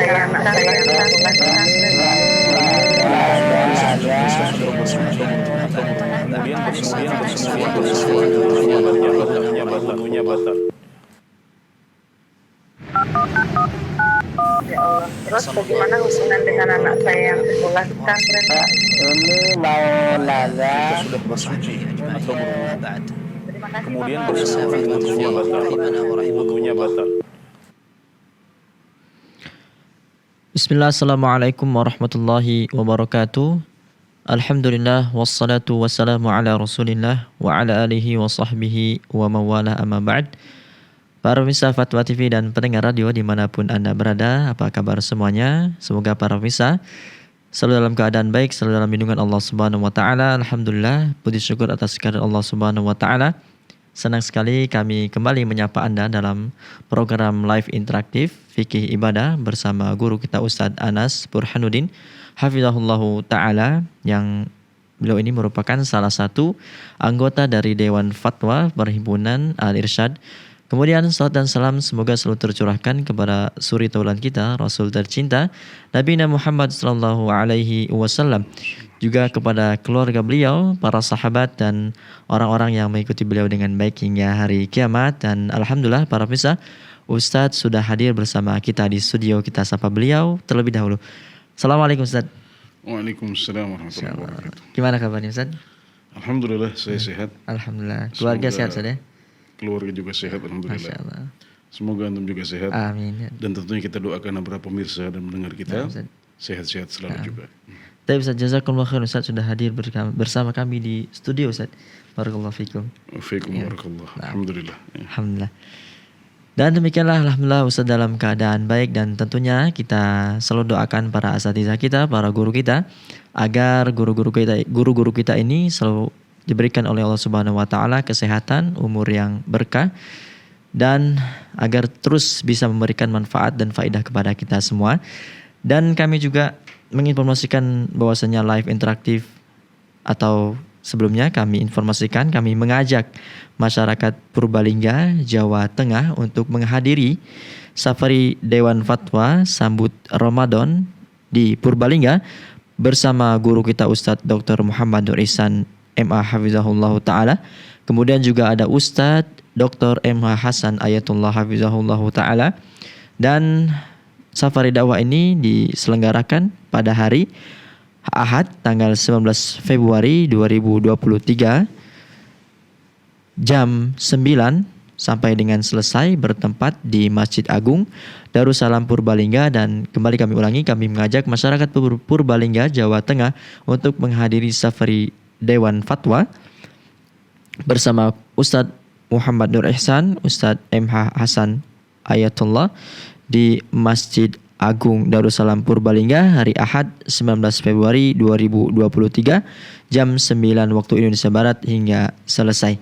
dengan anak saya yang Wudunya batal. ya Allah. Terus bagaimana hubungan dengan anak saya yang sekolah di pesantren, Pak? Ini mau nanya. Jika sudah bersuci atau Terima kasih, kemudian Bapak. wudunya batal. Bismillah, assalamualaikum warahmatullahi wabarakatuh. Alhamdulillah, wassalatu wassalamu ala rasulillah wa ala alihi wa sahbihi wa mawala amma ba'd. Para pemirsa Fatwa TV dan pendengar radio dimanapun Anda berada, apa kabar semuanya? Semoga para pemirsa selalu dalam keadaan baik, selalu dalam lindungan Allah Subhanahu wa taala. Alhamdulillah, puji syukur atas kehadirat Allah Subhanahu wa taala. Senang sekali kami kembali menyapa Anda dalam program live interaktif Fikih Ibadah bersama guru kita Ustadz Anas Burhanuddin Hafizahullahu Ta'ala, yang beliau ini merupakan salah satu anggota dari Dewan Fatwa Perhimpunan Al-Irsyad. Kemudian salat dan salam semoga selalu tercurahkan kepada suri taulan kita, Rasul tercinta Nabi Muhammad sallallahu alaihi wasallam, juga kepada keluarga beliau, para sahabat dan orang-orang yang mengikuti beliau dengan baik hingga hari kiamat. Dan alhamdulillah para pemirsa, Ustadz sudah hadir bersama kita di studio. Kita sapa beliau terlebih dahulu. Assalamualaikum Ustadz. Waalaikumsalam warahmatullahi wabarakatuh. Gimana kabarnya Ustadz? Alhamdulillah saya sehat. Alhamdulillah. Keluarga sehat Ustadz ya? Keluarga juga sehat, alhamdulillah. Masya Allah. Semoga antum juga sehat. Amin. Dan tentunya kita doakan para pemirsa dan mendengar kita Ustaz. sehat-sehat selalu juga. Tapi Ustadz, jazakumullah khair Ustadz sudah hadir bersama kami di studio Ustadz. Barakallahu fikum. Waalaikumsalam barakallah. Alhamdulillah. Alhamdulillah. Dan demikianlah alhamdulillah Ustadz dalam keadaan baik, dan tentunya kita selalu doakan para asatizah kita, para guru kita, agar guru-guru kita ini selalu diberikan oleh Allah Subhanahu wa taala kesehatan, umur yang berkah, dan agar terus bisa memberikan manfaat dan faedah kepada kita semua. Dan kami juga menginformasikan bahwasanya live interaktif, atau sebelumnya kami mengajak masyarakat Purbalingga, Jawa Tengah untuk menghadiri safari Dewan Fatwa sambut Ramadan di Purbalingga bersama guru kita Ustadz Dr. Muhammad Nur Ihsan MA Hafizahullah Ta'ala. Kemudian juga ada Ustadz Dr. MH Hasan Ayatullah Hafizahullah Ta'ala. Dan safari dakwah ini diselenggarakan pada hari Ahad tanggal 19 Februari 2023 jam 9 sampai dengan selesai, bertempat di Masjid Agung Darussalam Purbalingga. Dan kembali kami ulangi, kami mengajak masyarakat Purbalingga, Jawa Tengah untuk menghadiri safari Dewan Fatwa bersama Ustadz Muhammad Nur Ihsan, Ustadz MH Hasan Ayatullah di Masjid Agung Darussalam Purbalingga hari Ahad 19 Februari 2023 jam 9 waktu Indonesia Barat hingga selesai.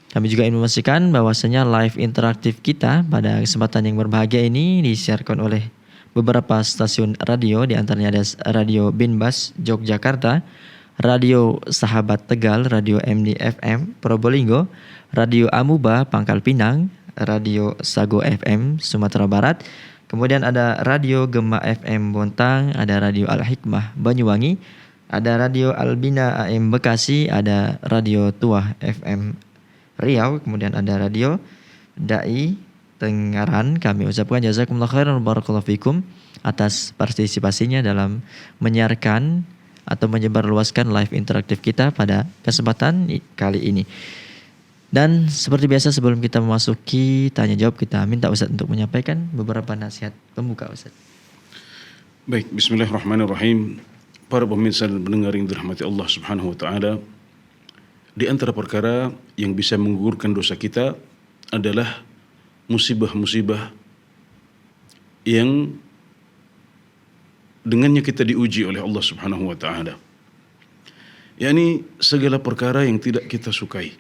Kami juga ingin memastikan bahwasanya live interaktif kita pada kesempatan yang berbahagia ini disiarkan oleh beberapa stasiun radio, di antaranya ada Radio Binbas Yogyakarta, Radio Sahabat Tegal, Radio MD FM Probolinggo, Radio Amuba Pangkal Pinang, Radio Sago FM Sumatera Barat, kemudian ada Radio Gema FM Bontang, ada Radio Al-Hikmah Banyuwangi, ada Radio Albina AM Bekasi, ada Radio Tuah FM Riau, kemudian ada Radio Dai Tengaran. Kami ucapkan jazakumullah khairan barakallahu fikum atas partisipasinya dalam menyiarkan atau menyebarluaskan live interaktif kita pada kesempatan kali ini. Dan seperti biasa sebelum kita memasuki tanya jawab, kita minta Ustadz untuk menyampaikan beberapa nasihat pembuka Ustadz. Baik, bismillahirrahmanirrahim. Para pemirsa dan pendengar yang dirahmati Allah Subhanahu wa taala, di antara perkara yang bisa menggugurkan dosa kita adalah musibah-musibah yang dengannya kita diuji oleh Allah Subhanahu wa taala. yakni segala perkara yang tidak kita sukai.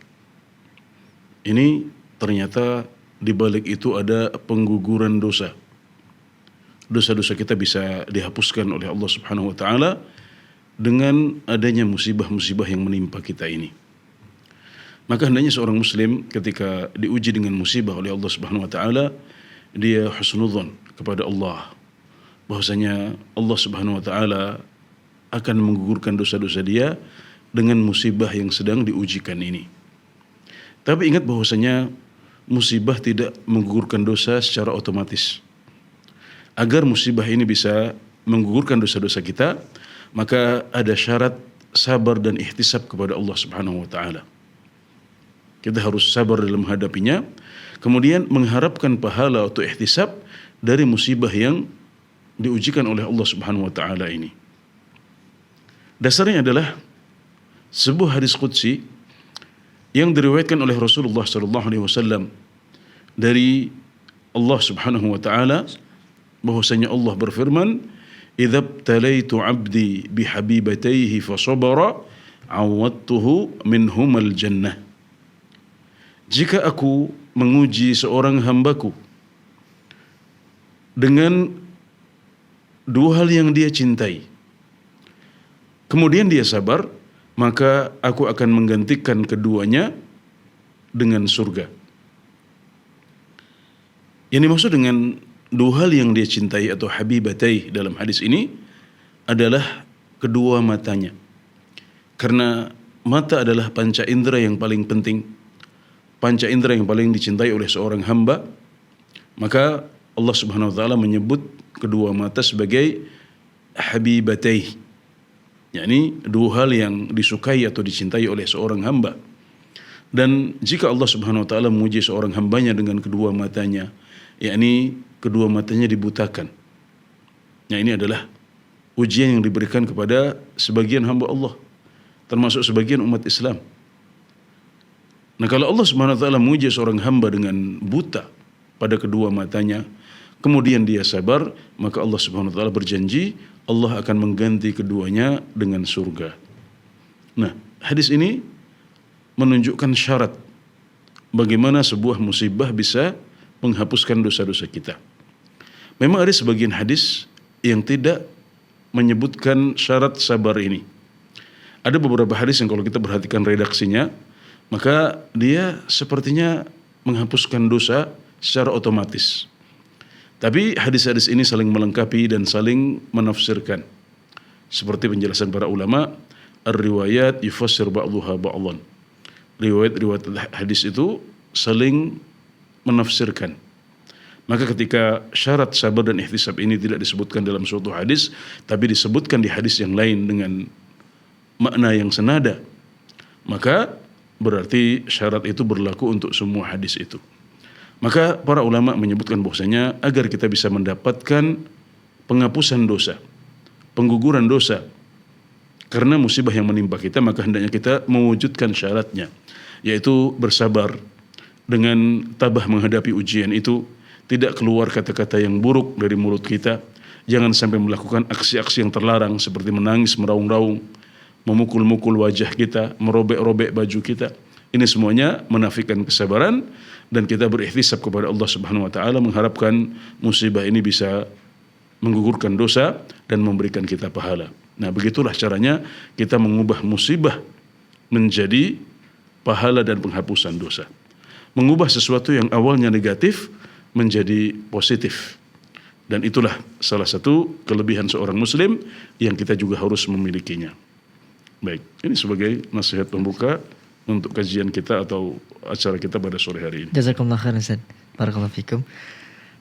Ini ternyata di balik itu ada pengguguran dosa. Dosa-dosa kita bisa dihapuskan oleh Allah Subhanahu wa taala dengan adanya musibah-musibah yang menimpa kita ini. Maka hendaknya seorang muslim ketika diuji dengan musibah oleh Allah Subhanahu wa taala, dia husnudzon kepada Allah. bahwasanya Allah Subhanahu wa taala akan menggugurkan dosa-dosa dia dengan musibah yang sedang diujikan ini. Tapi ingat bahwasanya musibah tidak menggugurkan dosa secara otomatis. Agar musibah ini bisa menggugurkan dosa-dosa kita, maka ada syarat sabar dan ihtisab kepada Allah Subhanahu wa taala. Kita harus sabar dalam menghadapinya, kemudian mengharapkan pahala atau ihtisab dari musibah yang diujikan oleh Allah Subhanahu wa taala ini. Dasarnya adalah sebuah hadis qudsi yang diriwayatkan oleh Rasulullah sallallahu alaihi wasallam dari Allah Subhanahu wa taala, bahwasanya Allah berfirman, "Idza btalaitu 'abdi bihabibatayhi fasabara, 'awadtuhu minhumal jannah." Jika aku menguji seorang hambaku dengan dua hal yang dia cintai, kemudian dia sabar, maka aku akan menggantikan keduanya dengan surga. Yang dimaksud dengan dua hal yang dia cintai atau habibatai dalam hadis ini adalah kedua matanya. Karena mata adalah panca indera yang paling penting, panca indera yang paling dicintai oleh seorang hamba. Maka Allah Subhanahu wa taala menyebut kedua mata sebagai habibatai, yakni dua hal yang disukai atau dicintai oleh seorang hamba. Dan jika Allah Subhanahu wa taala menguji seorang hambanya dengan kedua matanya, yakni kedua matanya dibutakan. Nah, ini adalah ujian yang diberikan kepada sebagian hamba Allah, termasuk sebagian umat Islam. Nah, kalau Allah Subhanahu wa taala menguji seorang hamba dengan buta pada kedua matanya, kemudian dia sabar, maka Allah Subhanahu wa taala berjanji Allah akan mengganti keduanya dengan surga. Nah, hadis ini menunjukkan syarat bagaimana sebuah musibah bisa menghapuskan dosa-dosa kita. Memang ada sebagian hadis yang tidak menyebutkan syarat sabar ini. Ada beberapa hadis yang kalau kita perhatikan redaksinya, maka dia sepertinya menghapuskan dosa secara otomatis. Tapi hadis-hadis ini saling melengkapi dan saling menafsirkan. Seperti penjelasan para ulama, ar-riwayat yufassir ba'dhuha ba'dhan. Riwayat-riwayat hadis itu saling menafsirkan. Maka ketika syarat sabar dan ihtisab ini tidak disebutkan dalam suatu hadis, tapi disebutkan di hadis yang lain dengan makna yang senada, maka berarti syarat itu berlaku untuk semua hadis itu. Maka para ulama menyebutkan bahwasanya agar kita bisa mendapatkan penghapusan dosa, pengguguran dosa karena musibah yang menimpa kita, maka hendaknya kita mewujudkan syaratnya, yaitu bersabar dengan tabah menghadapi ujian itu, tidak keluar kata-kata yang buruk dari mulut kita, jangan sampai melakukan aksi-aksi yang terlarang seperti menangis, meraung-raung, memukul-mukul wajah kita, merobek-robek baju kita. Ini semuanya menafikan kesabaran, dan kita berikhtisab kepada Allah Subhanahu wa taala mengharapkan musibah ini bisa menggugurkan dosa dan memberikan kita pahala. Nah, begitulah caranya kita mengubah musibah menjadi pahala dan penghapusan dosa. Mengubah sesuatu yang awalnya negatif menjadi positif. Dan itulah salah satu kelebihan seorang muslim yang kita juga harus memilikinya. Baik, ini sebagai nasihat pembuka untuk kajian kita atau acara kita pada sore hari ini. Jazakumullah khairan Ustaz. Barakallahu fikum.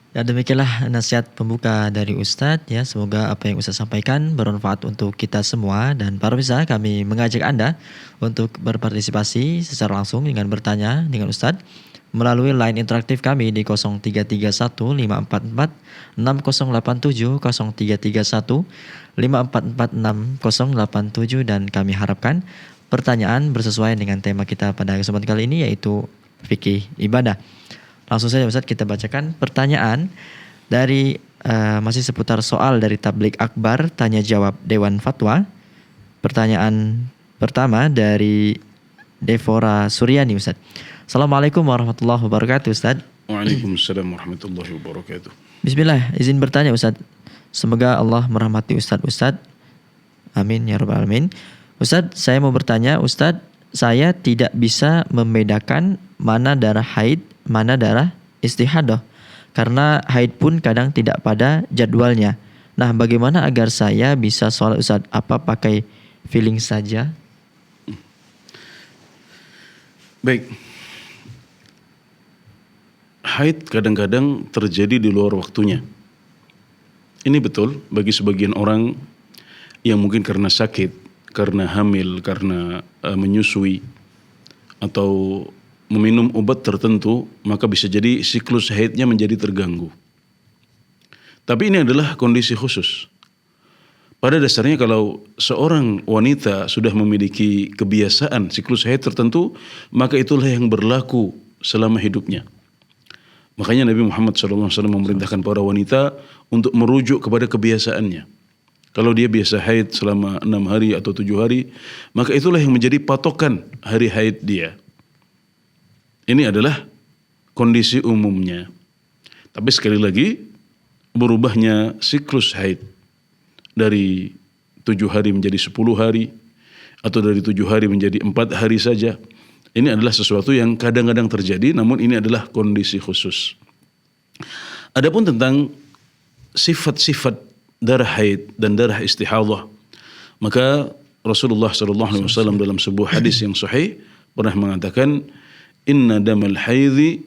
Ya, demikianlah nasihat pembuka dari Ustadz ya. Semoga apa yang Ustadz sampaikan bermanfaat untuk kita semua. Dan para pemirsa, kami mengajak Anda untuk berpartisipasi secara langsung dengan bertanya dengan Ustadz melalui line interaktif kami di 0331 544 6087 0331 544 6087, dan kami harapkan pertanyaan bersesuaian dengan tema kita pada kesempatan kali ini, yaitu fikih ibadah. Langsung saja Ustaz, kita bacakan pertanyaan dari masih seputar soal dari Tablik Akbar Tanya Jawab Dewan Fatwa. Pertanyaan pertama dari Devora Suryani Ustaz. Assalamualaikum warahmatullahi wabarakatuh Ustaz. Waalaikumsalam warahmatullahi wabarakatuh. Bismillah, izin bertanya Ustaz. Semoga Allah merahmati Ustaz. Amin ya rabbal alamin. Ustaz, saya mau bertanya Ustaz, saya tidak bisa membedakan mana darah haid, mana darah istihadah. Karena haid pun kadang tidak pada jadwalnya. Nah, bagaimana agar saya bisa sholat Ustaz? Apa pakai feeling saja? Baik. Haid kadang-kadang terjadi di luar waktunya. Ini betul bagi sebagian orang yang mungkin karena sakit, karena hamil, karena menyusui, atau meminum obat tertentu, maka bisa jadi siklus haidnya menjadi terganggu. Tapi ini adalah kondisi khusus. Pada dasarnya kalau seorang wanita sudah memiliki kebiasaan siklus haid tertentu, maka itulah yang berlaku selama hidupnya. Makanya Nabi Muhammad SAW memerintahkan para wanita untuk merujuk kepada kebiasaannya. Kalau dia biasa haid selama 6 hari atau 7 hari, maka itulah yang menjadi patokan hari haid dia. Ini adalah kondisi umumnya. Tapi sekali lagi, berubahnya siklus haid dari 7 hari menjadi 10 hari, atau dari 7 hari menjadi 4 hari saja, ini adalah sesuatu yang kadang-kadang terjadi, namun ini adalah kondisi khusus. Adapun tentang sifat-sifat darah haid dan darah istihadah, maka Rasulullah SAW dalam sebuah hadis yang sahih pernah mengatakan, Inna damal haidhi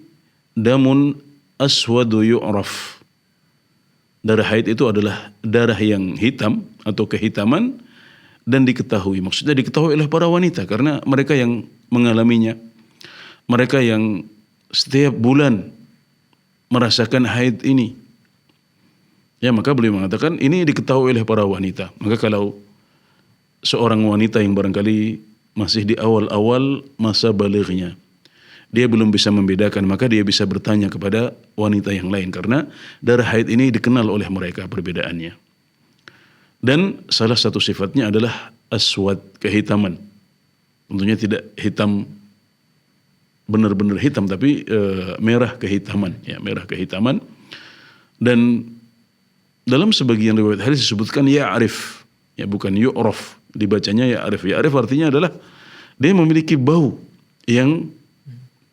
damun aswadu yu'raf. Darah haid itu adalah darah yang hitam atau kehitaman dan diketahui. Maksudnya diketahui oleh para wanita karena mereka yang mengalaminya. Mereka yang setiap bulan merasakan haid ini. Ya, maka beliau mengatakan ini diketahui oleh para wanita. Maka kalau seorang wanita yang barangkali masih di awal-awal masa balighnya, dia belum bisa membedakan, maka dia bisa bertanya kepada wanita yang lain karena darah haid ini dikenal oleh mereka perbedaannya. Dan salah satu sifatnya adalah aswad, kehitaman. Tentunya tidak hitam benar-benar hitam, tapi merah kehitaman, ya, merah kehitaman. Dan dalam sebagian riwayat hadis disebutkan ya'rif, ya, bukan yu'raf, dibacanya ya'rif. Ya'rif artinya adalah dia memiliki bau yang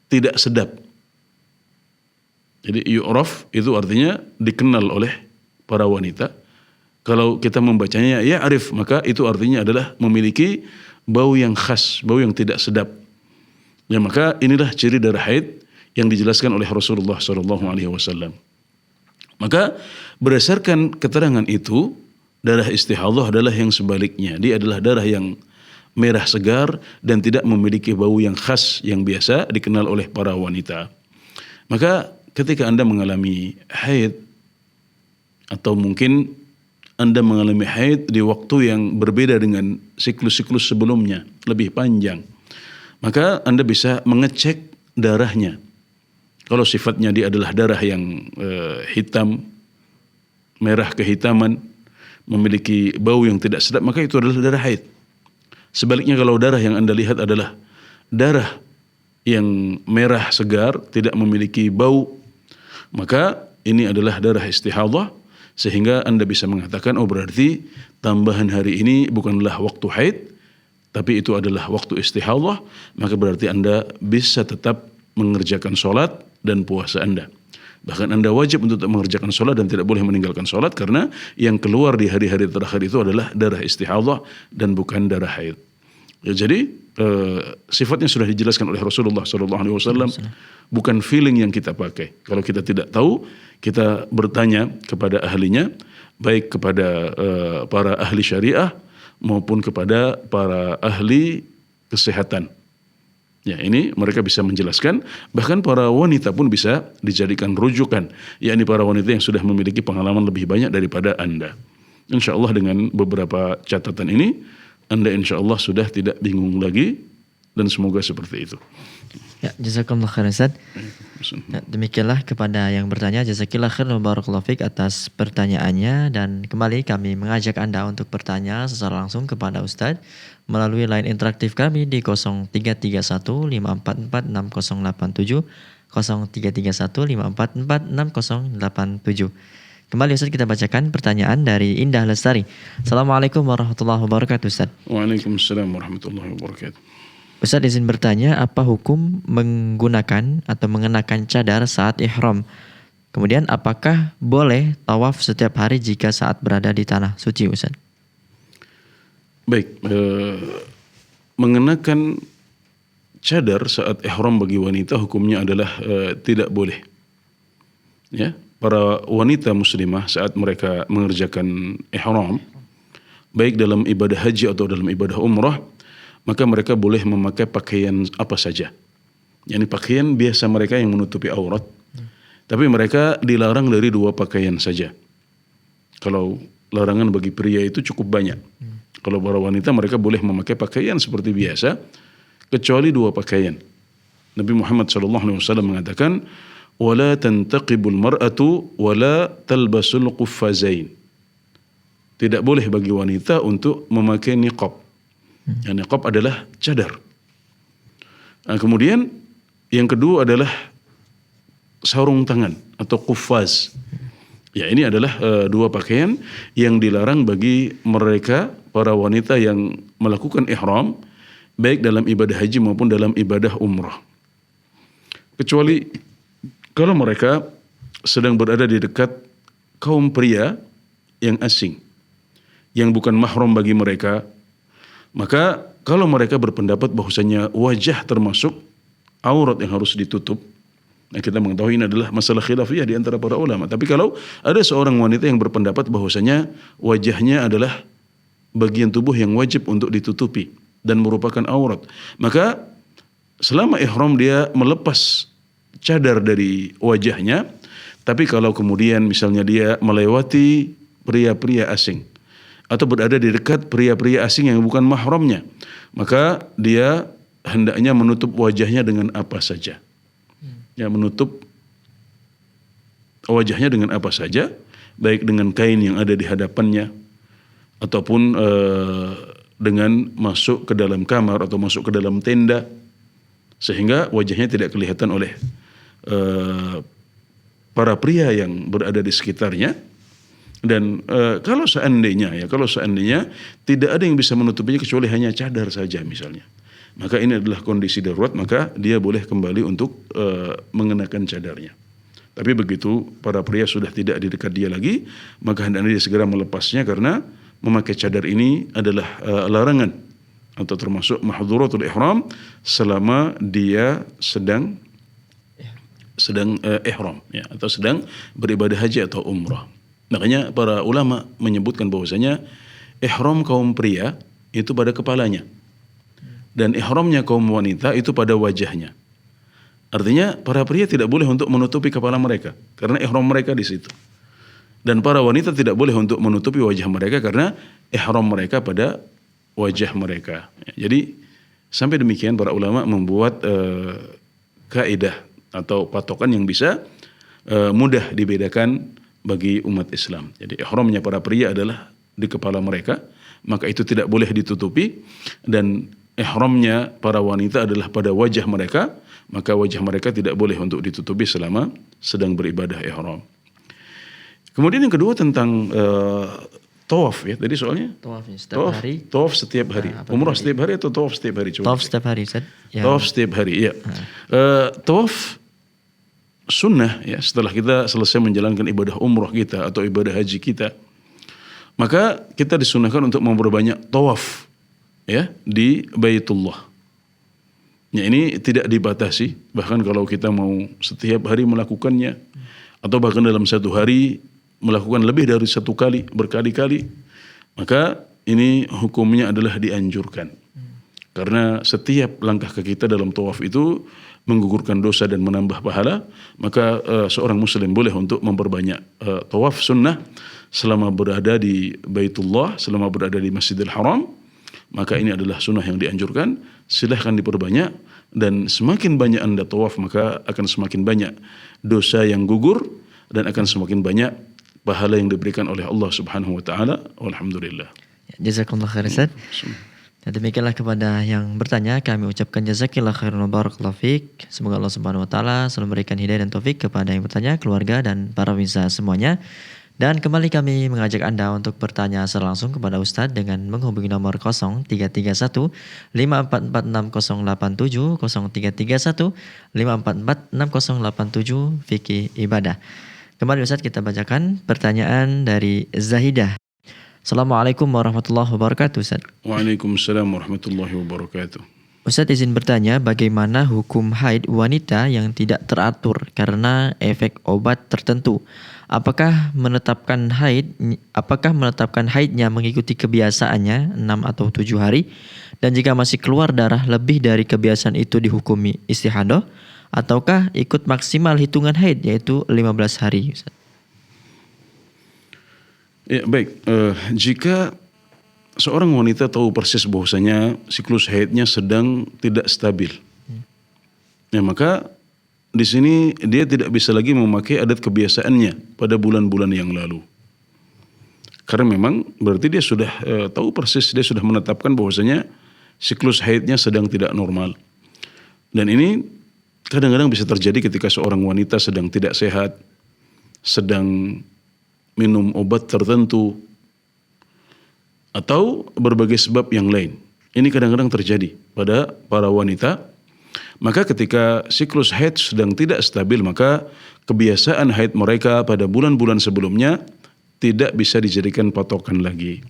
tidak sedap. Jadi yu'raf itu artinya dikenal oleh para wanita. Kalau kita membacanya ya'rif, maka itu artinya adalah memiliki bau yang khas, bau yang tidak sedap. Ya, maka inilah ciri darah haid yang dijelaskan oleh Rasulullah SAW. Maka berdasarkan keterangan itu, darah istihadah adalah yang sebaliknya. Dia adalah darah yang merah segar dan tidak memiliki bau yang khas yang biasa dikenal oleh para wanita. Maka ketika Anda mengalami haid, atau mungkin Anda mengalami haid di waktu yang berbeda dengan siklus-siklus sebelumnya, lebih panjang, maka Anda bisa mengecek darahnya. Kalau sifatnya dia adalah darah yang hitam, merah kehitaman, memiliki bau yang tidak sedap, maka itu adalah darah haid. Sebaliknya kalau darah yang Anda lihat adalah darah yang merah segar, tidak memiliki bau, maka ini adalah darah istihadah, sehingga Anda bisa mengatakan, oh berarti tambahan hari ini bukanlah waktu haid, tapi itu adalah waktu istihadah, maka berarti Anda bisa tetap mengerjakan sholat dan puasa Anda. Bahkan Anda wajib untuk mengerjakan sholat dan tidak boleh meninggalkan sholat, karena yang keluar di hari-hari terakhir itu adalah darah istihadah dan bukan darah haid. Ya, jadi sifatnya sudah dijelaskan oleh Rasulullah SAW, bukan feeling yang kita pakai. Kalau kita tidak tahu, kita bertanya kepada ahlinya, baik kepada para ahli syariah maupun kepada para ahli kesehatan. Ya, ini mereka bisa menjelaskan, bahkan para wanita pun bisa dijadikan rujukan, yakni para wanita yang sudah memiliki pengalaman lebih banyak daripada Anda. Insya Allah dengan beberapa catatan ini, Anda insya Allah sudah tidak bingung lagi, dan semoga seperti itu. Ya, jazakallah khair Ustaz. Ya, demikianlah kepada yang bertanya, jazakillah khair wa barakallahu fiik atas pertanyaannya, dan kembali kami mengajak Anda untuk bertanya secara langsung kepada Ustaz melalui line interaktif kami di 0331544687, 0331544687. Kembali Ustaz, kita bacakan pertanyaan dari Indah Lestari. Assalamualaikum warahmatullahi wabarakatuh Ustaz. Waalaikumsalam warahmatullahi wabarakatuh. Ustaz izin bertanya, apa hukum menggunakan atau mengenakan cadar saat ihram? Kemudian apakah boleh tawaf setiap hari jika saat berada di tanah suci, Ustaz? Baik, mengenakan cadar saat ihram bagi wanita hukumnya adalah tidak boleh. Ya, para wanita muslimah saat mereka mengerjakan ihram, baik dalam ibadah haji atau dalam ibadah umrah, maka mereka boleh memakai pakaian apa saja. Yani pakaian biasa mereka yang menutupi aurat. Tapi mereka dilarang dari 2 pakaian saja. Kalau larangan bagi pria itu cukup banyak. Kalau para wanita mereka boleh memakai pakaian seperti biasa, kecuali 2 pakaian. Nabi Muhammad SAW mengatakan, "Wala tantaqibul mar'atu wala talbasul quffazain." Tidak boleh bagi wanita untuk memakai niqab. Yang niqab adalah cadar. Nah, kemudian yang kedua adalah sarung tangan atau kuffaz. Ya, ini adalah 2 pakaian yang dilarang bagi mereka para wanita yang melakukan ihram baik dalam ibadah haji maupun dalam ibadah umrah. Kecuali kalau mereka sedang berada di dekat kaum pria yang asing, yang bukan mahram bagi mereka, maka kalau mereka berpendapat bahwasanya wajah termasuk aurat yang harus ditutup, nah, kita mengetahui ini adalah masalah khilafiyah di antara para ulama. Tapi kalau ada seorang wanita yang berpendapat bahwasanya wajahnya adalah bagian tubuh yang wajib untuk ditutupi dan merupakan aurat, maka selama ihram dia melepas cadar dari wajahnya. Tapi kalau kemudian misalnya dia melewati pria-pria asing atau berada di dekat pria-pria asing yang bukan mahramnya, maka dia hendaknya menutup wajahnya dengan apa saja. Ya, menutup wajahnya dengan apa saja, baik dengan kain yang ada di hadapannya ataupun dengan masuk ke dalam kamar atau masuk ke dalam tenda sehingga wajahnya tidak kelihatan oleh para pria yang berada di sekitarnya. Dan kalau seandainya tidak ada yang bisa menutupinya kecuali hanya cadar saja misalnya, maka ini adalah kondisi darurat, maka dia boleh kembali untuk mengenakan cadarnya. Tapi begitu para pria sudah tidak di dekat dia lagi, maka hendaknya dia segera melepasnya karena memakai cadar ini adalah larangan atau termasuk mahdhuratul ihram selama dia sedang ihram, ya, atau sedang beribadah haji atau umrah. Makanya para ulama menyebutkan bahwasanya ihram kaum pria itu pada kepalanya dan ihramnya kaum wanita itu pada wajahnya. Artinya para pria tidak boleh untuk menutupi kepala mereka karena ihram mereka di situ. Dan para wanita tidak boleh untuk menutupi wajah mereka karena ihram mereka pada wajah mereka. Jadi sampai demikian para ulama membuat kaidah atau patokan yang bisa mudah dibedakan bagi umat Islam. Jadi ihramnya para pria adalah di kepala mereka, maka itu tidak boleh ditutupi, dan ihramnya para wanita adalah pada wajah mereka, maka wajah mereka tidak boleh untuk ditutupi selama sedang beribadah ihram. Kemudian yang kedua tentang tawaf, ya tadi soalnya Setiap hari. Tawaf setiap hari. Umrah setiap hari atau tawaf setiap hari? Tawaf setiap hari, Ustaz. Tawaf setiap hari, ya. Tawaf sunnah, ya, setelah kita selesai menjalankan ibadah umrah kita atau ibadah haji kita, maka kita disunahkan untuk memperbanyak tawaf, ya, di Baitullah. Ya, ini tidak dibatasi, bahkan kalau kita mau setiap hari melakukannya atau bahkan dalam satu hari melakukan lebih dari 1 kali, berkali-kali, maka ini hukumnya adalah dianjurkan. Karena setiap langkah kaki kita dalam tawaf itu menggugurkan dosa dan menambah pahala, maka seorang muslim boleh untuk memperbanyak tawaf sunnah selama berada di Baitullah, selama berada di Masjidil Haram. Maka ini adalah sunnah yang dianjurkan, silahkan diperbanyak, dan semakin banyak Anda tawaf maka akan semakin banyak dosa yang gugur dan akan semakin banyak pahala yang diberikan oleh Allah Subhanahu wa taala. Alhamdulillah. Jazakallahu khairan, Ustaz. Dan demikianlah kepada yang bertanya kami ucapkan jazakillah khairan wa barakallahu fiik. Semoga Allah Subhanahu wa taala selalu memberikan hidayah dan taufik kepada yang bertanya, keluarga dan para pemirsa semuanya. Dan kembali kami mengajak Anda untuk bertanya secara langsung kepada Ustadz dengan menghubungi nomor 0331 5446 087 0331 5446 087 Fikih Ibadah. Kembali Ustaz, kita bacakan pertanyaan dari Zahidah. Assalamualaikum warahmatullahi wabarakatuh Ustaz. Waalaikumsalam warahmatullahi wabarakatuh. Ustaz izin bertanya, bagaimana hukum haid wanita yang tidak teratur karena efek obat tertentu? Apakah menetapkan haidnya mengikuti kebiasaannya 6 atau 7 hari? Dan jika masih keluar darah lebih dari kebiasaan itu dihukumi istihadah? Ataukah ikut maksimal hitungan haid yaitu 15 hari Ustaz? Ya, baik. Jika seorang wanita tahu persis bahwasanya siklus haidnya sedang tidak stabil, ya maka di sini dia tidak bisa lagi memakai adat kebiasaannya pada bulan-bulan yang lalu. Karena memang berarti dia sudah tahu persis, dia sudah menetapkan bahwasanya siklus haidnya sedang tidak normal. Dan ini kadang-kadang bisa terjadi ketika seorang wanita sedang tidak sehat, sedang minum obat tertentu, atau berbagai sebab yang lain. Ini kadang-kadang terjadi pada para wanita. Maka ketika siklus haid sedang tidak stabil, maka kebiasaan haid mereka pada bulan-bulan sebelumnya tidak bisa dijadikan patokan lagi.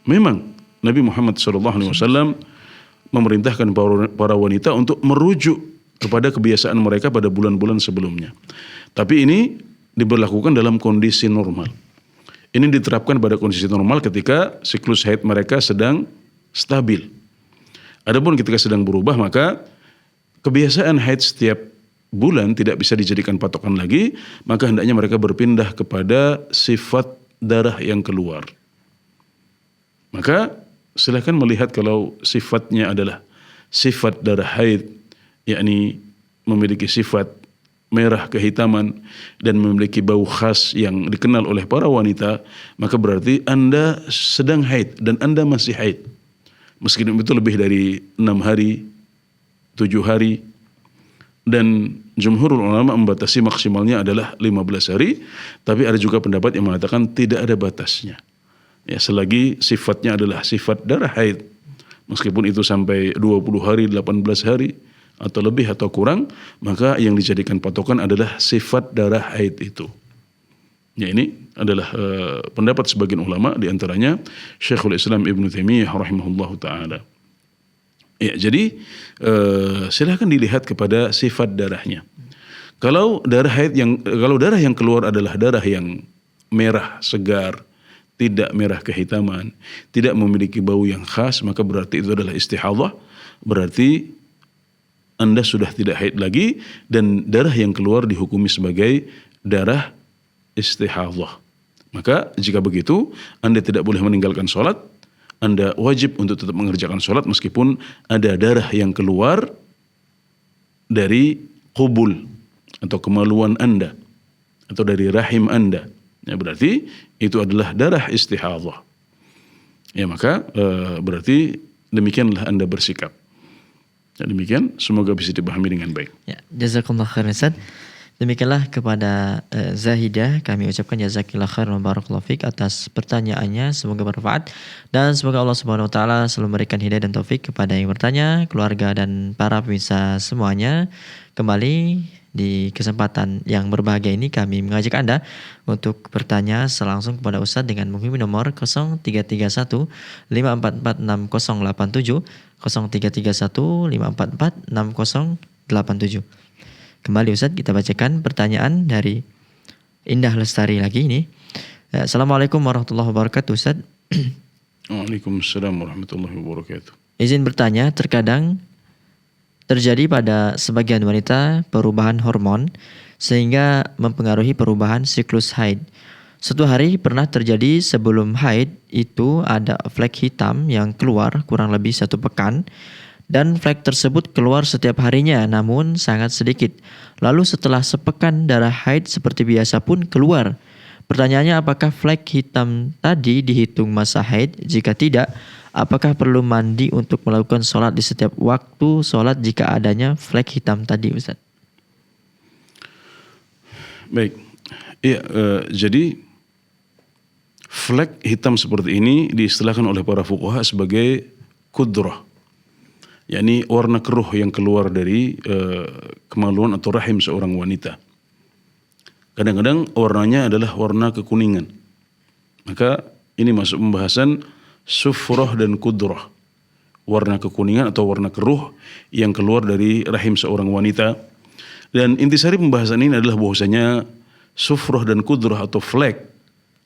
Memang Nabi Muhammad SAW memerintahkan para wanita untuk merujuk kepada kebiasaan mereka pada bulan-bulan sebelumnya. Tapi ini diberlakukan dalam kondisi normal. Ini diterapkan pada kondisi normal ketika siklus haid mereka sedang stabil. Adapun ketika sedang berubah, maka kebiasaan haid setiap bulan tidak bisa dijadikan patokan lagi, maka hendaknya mereka berpindah kepada sifat darah yang keluar. Maka silakan melihat kalau sifatnya adalah sifat darah haid, yakni memiliki sifat merah kehitaman dan memiliki bau khas yang dikenal oleh para wanita, maka berarti Anda sedang haid dan Anda masih haid. Meskipun itu lebih dari 6 hari, 7 hari, dan jumhurul ulama membatasi maksimalnya adalah 15 hari, tapi ada juga pendapat yang mengatakan tidak ada batasnya. Ya, selagi sifatnya adalah sifat darah haid, meskipun itu sampai 20 hari, 18 hari, atau lebih atau kurang, maka yang dijadikan patokan adalah sifat darah haid itu. Ya, ini adalah pendapat sebagian ulama, diantaranya Syekhul Islam Ibnu Taimiyah rahimahullahu taala. Ya, jadi silahkan dilihat kepada sifat darahnya. Kalau darah yang keluar adalah darah yang merah segar, tidak merah kehitaman, tidak memiliki bau yang khas, maka berarti itu adalah istihadah, berarti Anda sudah tidak haid lagi, dan darah yang keluar dihukumi sebagai darah istihadah. Maka jika begitu, Anda tidak boleh meninggalkan sholat, Anda wajib untuk tetap mengerjakan sholat meskipun ada darah yang keluar dari qubul atau kemaluan Anda atau dari rahim Anda. Ya, berarti itu adalah darah istihadah. Ya, maka berarti demikianlah Anda bersikap. Ya, demikian, semoga bisa dipahami dengan baik. Ya, jazakallah khairan Ustaz. Demikianlah kepada Zahidah kami ucapkan jazakillah khairan wa barakallahu fik atas pertanyaannya, semoga bermanfaat dan semoga Allah Subhanahu wa taala selalu memberikan hidayah dan taufik kepada yang bertanya, keluarga dan para pemirsa semuanya. Kembali di kesempatan yang berbahagia ini kami mengajak Anda untuk bertanya langsung kepada Ustaz dengan menghubungi nomor 0331 544 6087 0331 544 6087. Kembali Ustaz, kita bacakan pertanyaan dari Indah Lestari lagi ini. Assalamualaikum warahmatullahi wabarakatuh Ustaz. Waalaikumsalam warahmatullahi wabarakatuh. Izin bertanya, terkadang terjadi pada sebagian wanita perubahan hormon sehingga mempengaruhi perubahan siklus haid. Suatu hari pernah terjadi sebelum haid itu ada flek hitam yang keluar kurang lebih 1 pekan. Dan flek tersebut keluar setiap harinya namun sangat sedikit. Lalu setelah sepekan darah haid seperti biasa pun keluar. Pertanyaannya, apakah flek hitam tadi dihitung masa haid? Jika tidak, apakah perlu mandi untuk melakukan sholat di setiap waktu sholat jika adanya flek hitam tadi Ustaz? Baik, ya, jadi flek hitam seperti ini diistilahkan oleh para fuqaha sebagai kudrah, yakni warna keruh yang keluar dari kemaluan atau rahim seorang wanita. Kadang-kadang warnanya adalah warna kekuningan. Maka ini masuk pembahasan sufrah dan kudrah. Warna kekuningan atau warna keruh yang keluar dari rahim seorang wanita. Dan intisari pembahasan ini adalah bahwasanya sufrah dan kudrah atau flek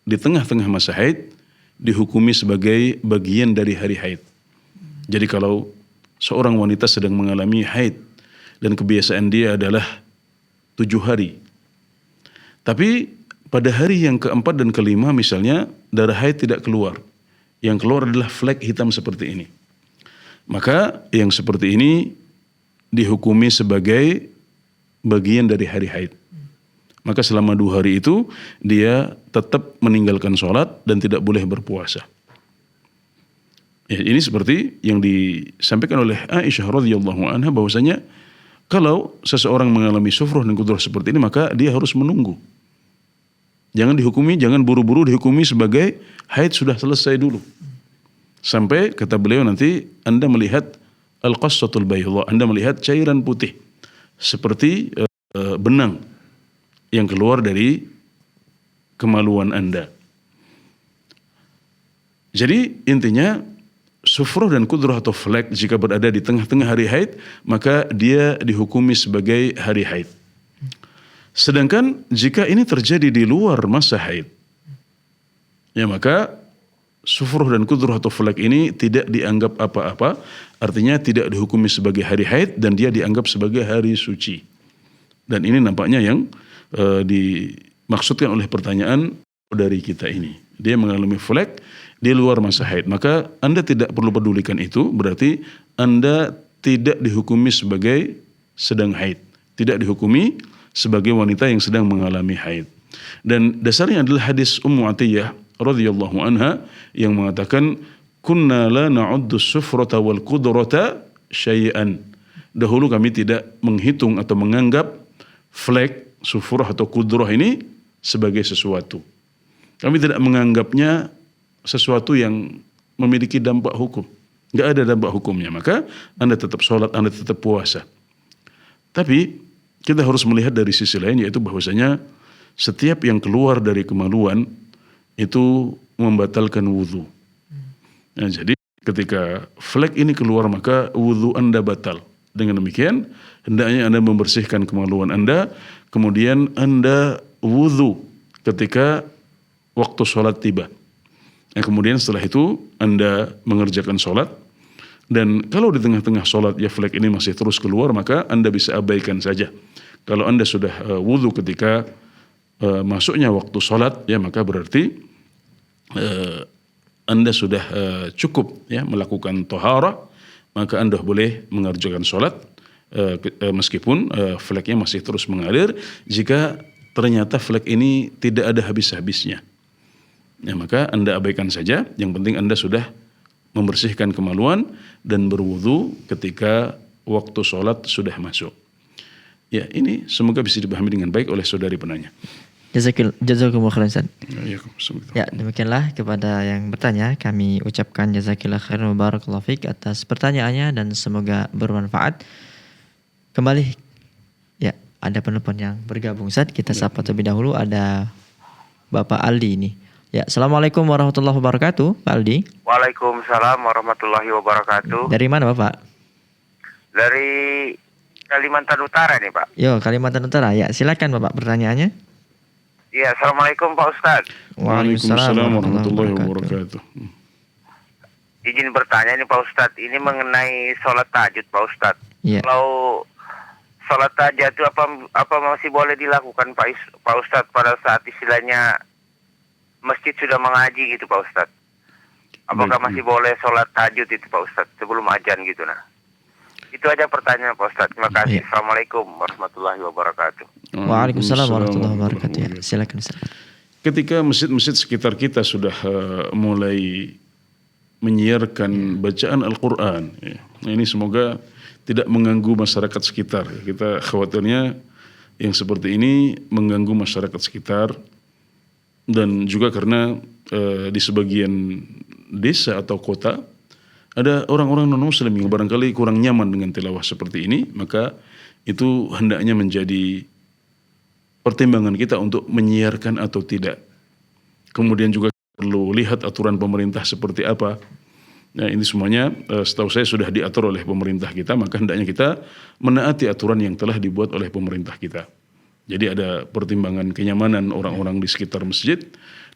di tengah-tengah masa haid dihukumi sebagai bagian dari hari haid. Jadi kalau seorang wanita sedang mengalami haid dan kebiasaan dia adalah 7 hari. Tapi pada hari yang keempat dan kelima misalnya darah haid tidak keluar. Yang keluar adalah flek hitam seperti ini. Maka yang seperti ini dihukumi sebagai bagian dari hari haid. Maka selama 2 hari itu dia tetap meninggalkan sholat dan tidak boleh berpuasa. Ya, ini seperti yang disampaikan oleh Aisyah radhiyallahu anha bahwasanya kalau seseorang mengalami sufrah dan kudrah seperti ini maka dia harus menunggu. Jangan dihukumi, jangan buru-buru dihukumi sebagai haid sudah selesai dulu. Sampai kata beliau nanti Anda melihat al-qassatul bayda, Anda melihat cairan putih seperti benang yang keluar dari kemaluan Anda. Jadi intinya sufrah dan kudrah atau flek jika berada di tengah-tengah hari haid maka dia dihukumi sebagai hari haid. Sedangkan jika ini terjadi di luar masa haid, ya maka sufrah dan kudrah atau flek ini tidak dianggap apa-apa, artinya tidak dihukumi sebagai hari haid dan dia dianggap sebagai hari suci. Dan ini nampaknya yang dimaksudkan oleh pertanyaan dari kita ini. Dia mengalami flek di luar masa haid, maka Anda tidak perlu pedulikan itu, berarti Anda tidak dihukumi sebagai sedang haid, tidak dihukumi sebagai wanita yang sedang mengalami haid. Dan dasarnya adalah hadis Ummu Atiyah radhiyallahu anha yang mengatakan kunna la na'uddu sufrata wal qudrata syai'an. Dahulu kami tidak menghitung atau menganggap flek, sufrah atau kudrah ini sebagai sesuatu. Kami tidak menganggapnya sesuatu yang memiliki dampak hukum. Enggak ada dampak hukumnya. Maka Anda tetap sholat, Anda tetap puasa. Tapi kita harus melihat dari sisi lain, yaitu bahwasanya setiap yang keluar dari kemaluan itu membatalkan wudhu. Nah, jadi ketika flek ini keluar maka wudhu Anda batal. Dengan demikian hendaknya Anda membersihkan kemaluan Anda, kemudian Anda wudhu ketika waktu sholat tiba. Nah, kemudian setelah itu Anda mengerjakan sholat. Dan kalau di tengah-tengah sholat ya flek ini masih terus keluar maka Anda bisa abaikan saja. Kalau Anda sudah wudhu ketika masuknya waktu sholat ya maka berarti Anda sudah cukup ya melakukan toharah, maka Anda boleh mengerjakan sholat meskipun fleknya masih terus mengalir. Jika ternyata flek ini tidak ada habis-habisnya ya maka Anda abaikan saja. Yang penting Anda sudah membersihkan kemaluan dan berwudu ketika waktu sholat sudah masuk. Ya, ini semoga bisa dipahami dengan baik oleh saudari penanya. Jazakumullah khairan Ustaz. Ya, Ya, demikianlah kepada yang bertanya kami ucapkan jazakillah khairan wa barakallahu fiik atas pertanyaannya dan semoga bermanfaat. Kembali ya, ada penelpon yang bergabung Ustaz. Kita sapa terlebih dahulu, ada Bapak Aldi ini. Ya, Assalamualaikum warahmatullahi wabarakatuh, Pak Aldi. Waalaikumsalam warahmatullahi wabarakatuh. Dari mana Bapak? Dari Kalimantan Utara nih Pak. Yo, Kalimantan Utara. Ya, silakan Bapak pertanyaannya. Iya, Assalamualaikum Pak Ustadz. Waalaikumsalam warahmatullahi wabarakatuh. Izin bertanya nih Pak Ustadz, ini mengenai sholat tahajud Pak Ustadz. Iya. Kalau sholat tahajud itu apa masih boleh dilakukan Pak Ustadz pada saat istilahnya masjid sudah mengaji gitu Pak Ustadz? Apakah Baik. masih boleh sholat tahajud itu Pak Ustadz sebelum ajan gitu nah? Itu aja pertanyaan Pak Ustadz. Terima kasih. Iya. Assalamualaikum warahmatullahi wabarakatuh. Waalaikumsalam warahmatullahi wabarakatuh. Ya, silakan Ustaz. Ketika masjid-masjid sekitar kita sudah mulai menyiarkan bacaan Al-Quran, ya, ini semoga tidak mengganggu masyarakat sekitar. Kita khawatirnya yang seperti ini mengganggu masyarakat sekitar, dan juga karena di sebagian desa atau kota ada orang-orang non-muslim yang barangkali kurang nyaman dengan tilawah seperti ini, maka itu hendaknya menjadi pertimbangan kita untuk menyiarkan atau tidak. Kemudian juga perlu lihat aturan pemerintah seperti apa. Nah, ini semuanya setahu saya sudah diatur oleh pemerintah kita, maka hendaknya kita menaati aturan yang telah dibuat oleh pemerintah kita. Jadi ada pertimbangan kenyamanan orang-orang di sekitar masjid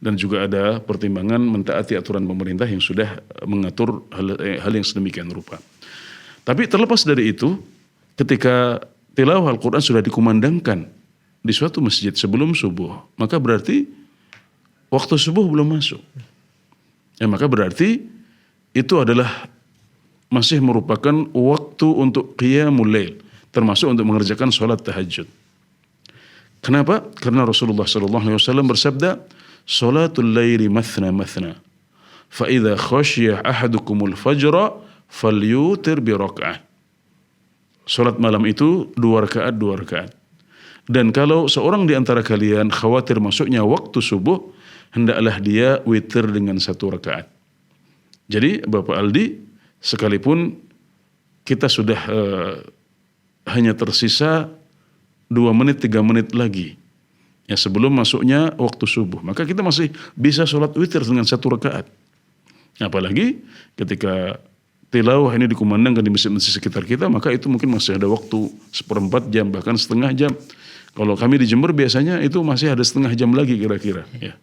dan juga ada pertimbangan mentaati aturan pemerintah yang sudah mengatur hal yang sedemikian rupa. Tapi terlepas dari itu, ketika tilawah Al-Quran sudah dikumandangkan di suatu masjid sebelum subuh, maka berarti waktu subuh belum masuk. Ya, maka berarti itu adalah masih merupakan waktu untuk qiyamul lail, termasuk untuk mengerjakan sholat tahajud. Kenapa? Karena Rasulullah SAW bersabda, "Sholatul laili mathna mathna, fa idza khashiya ahadukumul fajra falyutir bi raka'ah." Sholat malam itu 2 rakaat. Dan kalau seorang di antara kalian khawatir masuknya waktu subuh, hendaklah dia witir dengan 1 rakaat. Jadi Bapak Aldi, sekalipun kita sudah hanya tersisa 2 menit, 3 menit lagi ya sebelum masuknya waktu subuh, maka kita masih bisa sholat witir dengan 1 rakaat. Apalagi ketika tilawah ini dikumandangkan di masjid-masjid sekitar kita, maka itu mungkin masih ada waktu 1/4 jam, bahkan setengah jam. Kalau kami di Jember biasanya itu masih ada setengah jam lagi kira-kira ya.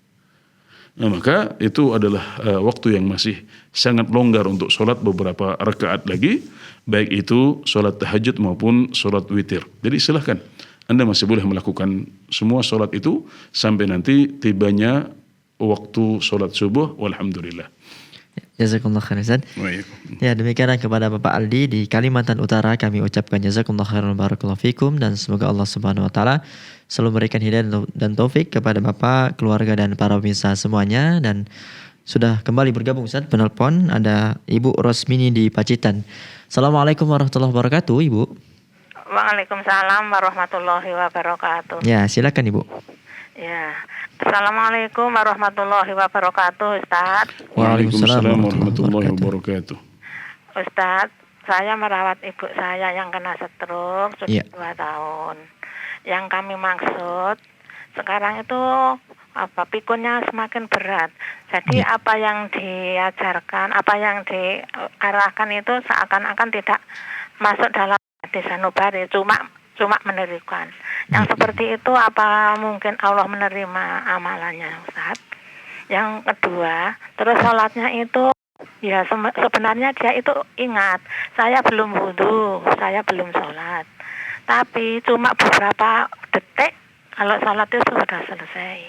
Nah, maka itu adalah waktu yang masih sangat longgar untuk sholat beberapa rakaat lagi, baik itu sholat tahajud maupun sholat witir. Jadi silahkan, Anda masih boleh melakukan semua sholat itu sampai nanti tibanya waktu sholat subuh. Walhamdulillah. Jazakumullah khairan Ustaz. Ya, demikianlah kepada Bapak Aldi di Kalimantan Utara kami ucapkan jazakumullah khairan barakallahu fikum, dan semoga Allah Subhanahu wa taala selalu memberikan hidayah dan taufik kepada Bapak, keluarga dan para pemirsa semuanya. Dan sudah kembali bergabung Ustaz penelpon, ada Ibu Rosmini di Pacitan. Assalamualaikum warahmatullahi wabarakatuh, Ibu. Waalaikumsalam warahmatullahi wabarakatuh. Ya, silakan Ibu. Ya. Assalamualaikum warahmatullahi wabarakatuh, Ustaz. Waalaikumsalam warahmatullahi wabarakatuh. Ustaz, saya merawat ibu saya yang kena stroke sudah 2 tahun. Yang kami maksud sekarang itu pikunnya semakin berat. Jadi apa yang diajarkan, apa yang diarahkan itu seakan-akan tidak masuk dalam hadis sanubari, cuma menerikan. Yang seperti itu apa mungkin Allah menerima amalannya, Ustaz? Yang kedua, terus sholatnya itu ya sebenarnya dia itu ingat, saya belum wudhu, saya belum sholat. Tapi cuma beberapa detik kalau sholat itu sudah selesai.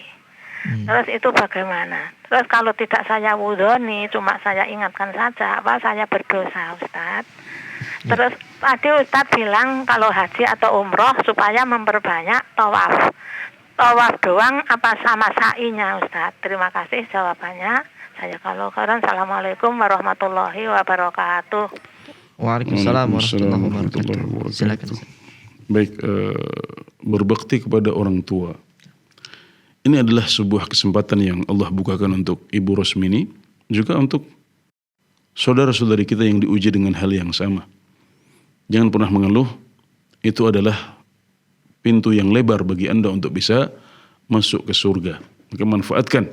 Terus itu bagaimana? Terus kalau tidak saya wudhoni, cuma saya ingatkan saja, apa saya berdosa, Ustaz? Terus tadi Ustaz bilang kalau haji atau umroh supaya memperbanyak tawaf. Tawaf doang apa sama sa'inya, Ustaz? Terima kasih jawabannya. Saya kalau khairan. Assalamualaikum warahmatullahi wabarakatuh. Waalaikumsalam warahmatullahi wabarakatuh. Silakan. Baik, berbakti kepada orang tua. Ini adalah sebuah kesempatan yang Allah bukakan untuk Ibu Rosmini, juga untuk saudara-saudari kita yang diuji dengan hal yang sama. Jangan pernah mengeluh, itu adalah pintu yang lebar bagi Anda untuk bisa masuk ke surga. Maka manfaatkan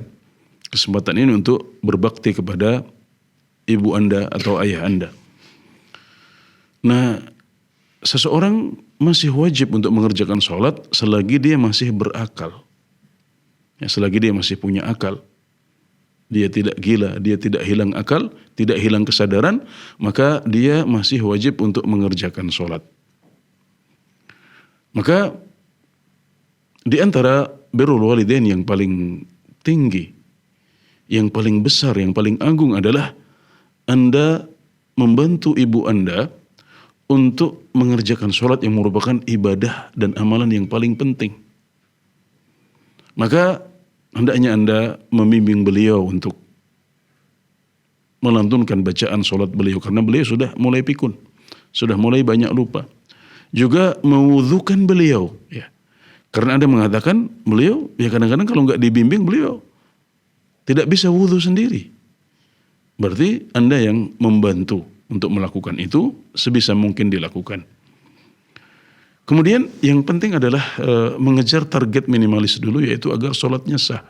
kesempatan ini untuk berbakti kepada ibu Anda atau ayah Anda. Nah, seseorang masih wajib untuk mengerjakan sholat selagi dia masih berakal. Ya, selagi dia masih punya akal. Dia tidak gila, dia tidak hilang akal, tidak hilang kesadaran, maka dia masih wajib untuk mengerjakan sholat. Maka di antara birrul walidain yang paling tinggi, yang paling besar, yang paling agung adalah Anda membantu ibu Anda untuk mengerjakan sholat yang merupakan ibadah dan amalan yang paling penting. Maka hendaknya Anda membimbing beliau untuk melantunkan bacaan sholat beliau, karena beliau sudah mulai pikun, sudah mulai banyak lupa. Juga mewudhukan beliau, ya. Karena Anda mengatakan beliau, ya kadang-kadang kalau nggak dibimbing beliau tidak bisa wudhu sendiri. Berarti Anda yang membantu untuk melakukan itu sebisa mungkin dilakukan. Kemudian yang penting adalah mengejar target minimalis dulu, yaitu agar sholatnya sah.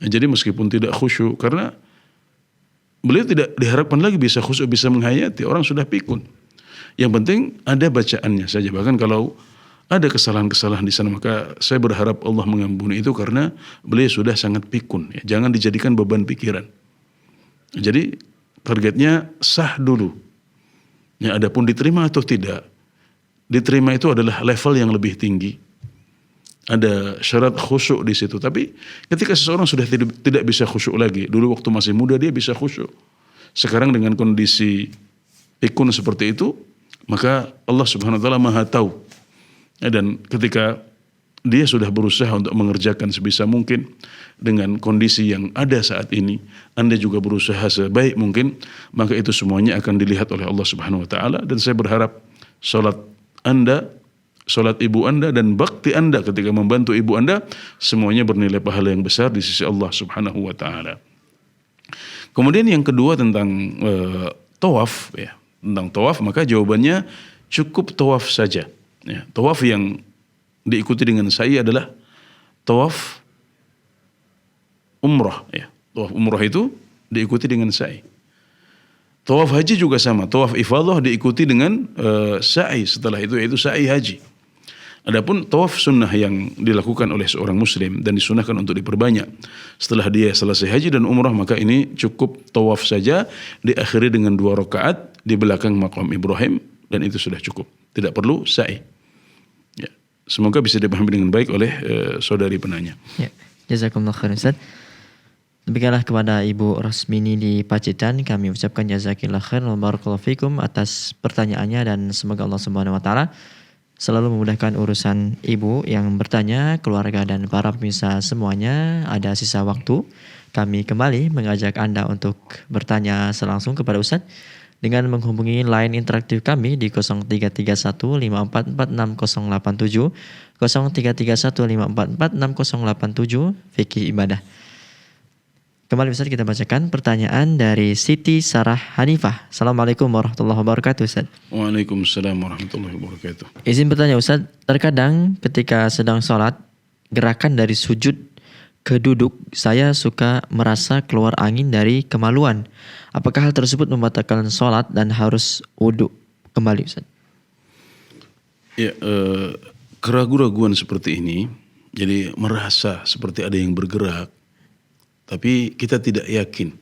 Nah, jadi meskipun tidak khusyuk, karena beliau tidak diharapkan lagi bisa khusyuk, bisa menghayati, orang sudah pikun. Yang penting ada bacaannya saja. Bahkan kalau ada kesalahan-kesalahan di sana, maka saya berharap Allah mengampuni itu karena beliau sudah sangat pikun. Ya, jangan dijadikan beban pikiran. Jadi targetnya sah dulu. Ya, adapun diterima atau tidak, diterima itu adalah level yang lebih tinggi. Ada syarat khusyuk di situ. Tapi ketika seseorang sudah tidak bisa khusyuk lagi, dulu waktu masih muda dia bisa khusyuk. Sekarang dengan kondisi pikun seperti itu, maka Allah Subhanahu wa taala Maha tahu. Dan ketika dia sudah berusaha untuk mengerjakan sebisa mungkin dengan kondisi yang ada saat ini, Anda juga berusaha sebaik mungkin, maka itu semuanya akan dilihat oleh Allah Subhanahu wa taala. Dan saya berharap salat Anda, salat ibu Anda, dan bakti Anda ketika membantu ibu Anda, semuanya bernilai pahala yang besar di sisi Allah Subhanahu wa taala. Kemudian yang kedua tentang tawaf, ya. Tentang tawaf, maka jawabannya cukup tawaf saja. Ya, tawaf yang diikuti dengan sa'i adalah tawaf umrah. Ya. Tawaf umrah itu diikuti dengan sa'i. Tawaf haji juga sama. Tawaf ifadah diikuti dengan sa'i setelah itu, yaitu sa'i haji. Adapun tawaf sunnah yang dilakukan oleh seorang muslim dan disunahkan untuk diperbanyak setelah dia selesai haji dan umrah, maka ini cukup tawaf saja, diakhiri dengan 2 rakaat di belakang maqam Ibrahim, dan itu sudah cukup. Tidak perlu sa'i. Ya. Semoga bisa dipahami dengan baik oleh saudari penanya. Ya, jazakumullah khair Ustaz. Demikianlah kepada Ibu Rasmini di Pacitan, kami ucapkan jazakillah khair wa barakallahu fikum atas pertanyaannya, dan semoga Allah Subhanahu wa taala selalu memudahkan urusan ibu yang bertanya, keluarga dan para pemirsa semuanya. Ada sisa waktu, kami kembali mengajak Anda untuk bertanya langsung kepada Ustaz dengan menghubungi line interaktif kami di 0331544687, 0331544687, Fikih Ibadah. Kembali Ustaz, kita bacakan pertanyaan dari Siti Sarah Hanifah. Assalamualaikum warahmatullahi wabarakatuh Ustaz. Waalaikumsalam warahmatullahi wabarakatuh. Izin bertanya Ustaz, terkadang ketika sedang sholat, gerakan dari sujud ke duduk, saya suka merasa keluar angin dari kemaluan. Apakah hal tersebut membatalkan sholat dan harus wudu kembali Ustaz? Ya, keraguan-raguan seperti ini, jadi merasa seperti ada yang bergerak, tapi kita tidak yakin.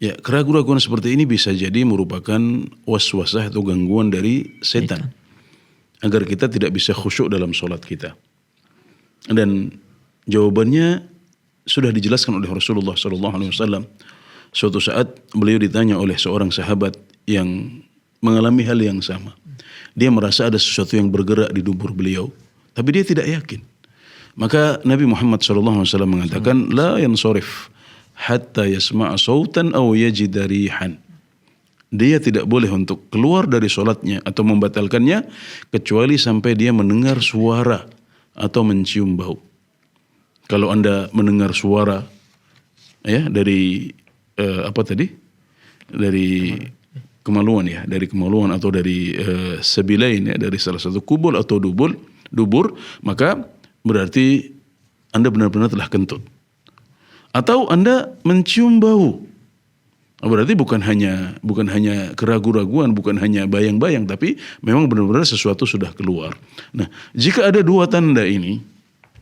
Ya, keraguan-raguan seperti ini bisa jadi merupakan waswasah atau gangguan dari setan, agar kita tidak bisa khusyuk dalam sholat kita. Dan jawabannya sudah dijelaskan oleh Rasulullah SAW. Suatu saat beliau ditanya oleh seorang sahabat yang mengalami hal yang sama. Dia merasa ada sesuatu yang bergerak di dubur beliau, tapi dia tidak yakin. Maka Nabi Muhammad SAW mengatakan, la yansorif hatta yasma'a sautan aw yajida rihan. Dia tidak boleh untuk keluar dari sholatnya atau membatalkannya kecuali sampai dia mendengar suara atau mencium bau. Kalau Anda mendengar suara ya dari dari kemaluan, ya, dari kemaluan atau dari sebilain, ya, dari salah satu kubul atau dubur, maka berarti Anda benar-benar telah kentut. Atau Anda mencium bau, berarti bukan hanya keraguan-raguan, bukan hanya bayang-bayang, tapi memang benar-benar sesuatu sudah keluar. Nah, jika ada 2 tanda ini,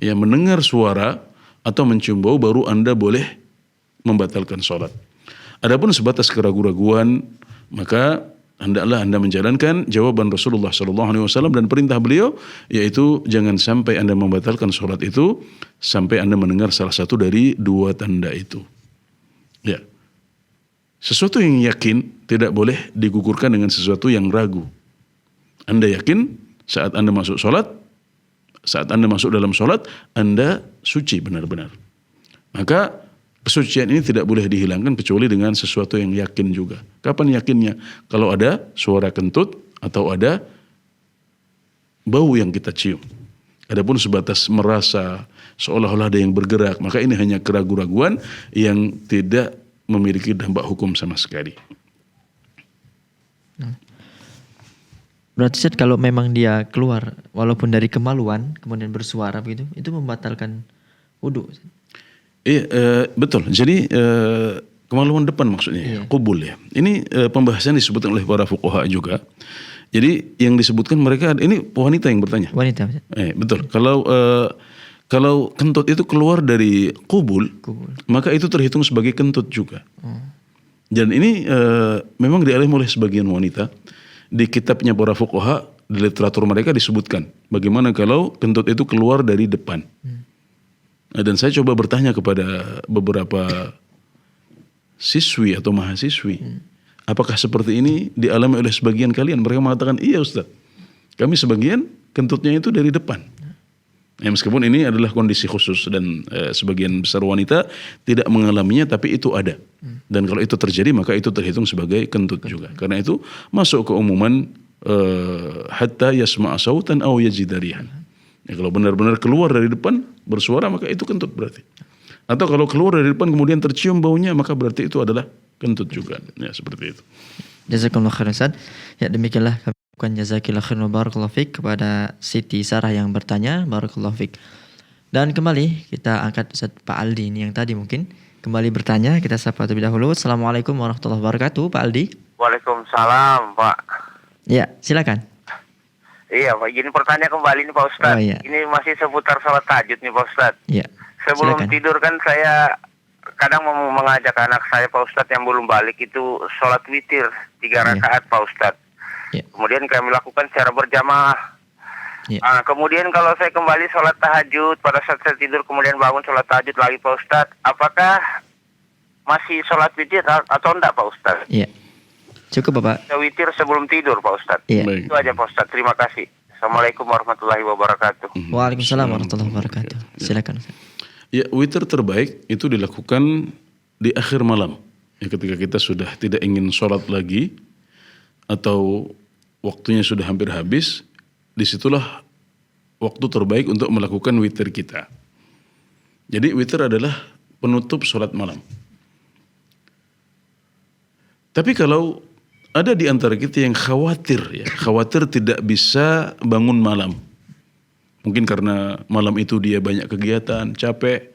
ya, mendengar suara atau mencium bau, baru Anda boleh membatalkan sholat. Adapun sebatas keraguan-raguan, maka hendaklah Anda menjalankan jawaban Rasulullah SAW dan perintah beliau, yaitu jangan sampai Anda membatalkan sholat itu sampai Anda mendengar salah satu dari 2 tanda itu. Ya, sesuatu yang yakin tidak boleh digugurkan dengan sesuatu yang ragu. Anda yakin saat Anda masuk sholat, saat Anda masuk dalam sholat, Anda suci benar-benar. Maka kesucian ini tidak boleh dihilangkan kecuali dengan sesuatu yang yakin juga. Kapan yakinnya? Kalau ada suara kentut atau ada bau yang kita cium. Adapun sebatas merasa seolah-olah ada yang bergerak, maka ini hanya keraguan-raguan yang tidak memiliki dampak hukum sama sekali. Berarti Ustaz kalau memang dia keluar walaupun dari kemaluan kemudian bersuara begitu, itu membatalkan wudu. Iya, betul. Jadi kemaluan depan maksudnya, qubul ya. Ini pembahasan disebutkan oleh para fuqaha juga. Jadi yang disebutkan mereka, ini wanita yang bertanya. Wanita. Ustaz. Betul. Kalau kentut itu keluar dari qubul, maka itu terhitung sebagai kentut juga. Dan ini memang dialami oleh sebagian wanita. Di kitabnya para fuqaha, di literatur mereka disebutkan bagaimana kalau kentut itu keluar dari depan. Dan saya coba bertanya kepada beberapa siswi atau mahasiswi, apakah seperti ini dialami oleh sebagian kalian? Mereka mengatakan, iya Ustaz, kami sebagian kentutnya itu dari depan. Ya, meskipun ini adalah kondisi khusus dan sebagian besar wanita tidak mengalaminya, tapi itu ada. Dan kalau itu terjadi maka itu terhitung sebagai kentut juga. Karena itu masuk ke umuman hatta yasma'a sautan aw yajida rihan. Ya, kalau benar-benar keluar dari depan bersuara maka itu kentut berarti. Atau kalau keluar dari depan kemudian tercium baunya maka berarti itu adalah kentut juga. Ya, seperti itu. Jazakallahu khairan Ustaz. Ya, demikianlah kami ucapkan jazakillahu khairan wa barakallahu fik kepada Siti Sarah yang bertanya, barakallahu fik. Dan kembali kita angkat Ustaz Pak Aldi ini yang tadi mungkin kembali bertanya, kita sapa terlebih dahulu. Assalamualaikum warahmatullahi wabarakatuh, Pak Aldi. Waalaikumsalam, Pak. Ya, silakan. Iya, Pak. Izin bertanya kembali nih, Pak Ustadz. Oh, iya. Ini masih seputar sholat tahajud nih, Pak Ustadz. Ya. Sebelum Silakan. tidur kan saya kadang mau mengajak anak saya, Pak Ustadz, yang belum balik itu sholat witir 3 rakaat, Pak Ustadz. Ya. Kemudian kami lakukan secara berjamaah. Ya. Kemudian kalau saya kembali sholat tahajud, pada saat saya tidur kemudian bangun sholat tahajud lagi, Pak Ustadz, apakah masih sholat witir atau enggak, Pak Ustadz? Iya. Cukup Bapak. Saya witir sebelum tidur, Pak Ustadz. Iya. Baik. Itu aja, Pak Ustadz. Terima kasih. Assalamualaikum warahmatullahi wabarakatuh. Waalaikumsalam warahmatullahi wabarakatuh. Silakan Ustaz. Ya, witir terbaik itu dilakukan di akhir malam. Ya, ketika kita sudah tidak ingin sholat lagi atau waktunya sudah hampir habis, disitulah waktu terbaik untuk melakukan witir kita. Jadi witir adalah penutup sholat malam. Tapi kalau ada di antara kita yang khawatir tidak bisa bangun malam. Mungkin karena malam itu dia banyak kegiatan, capek.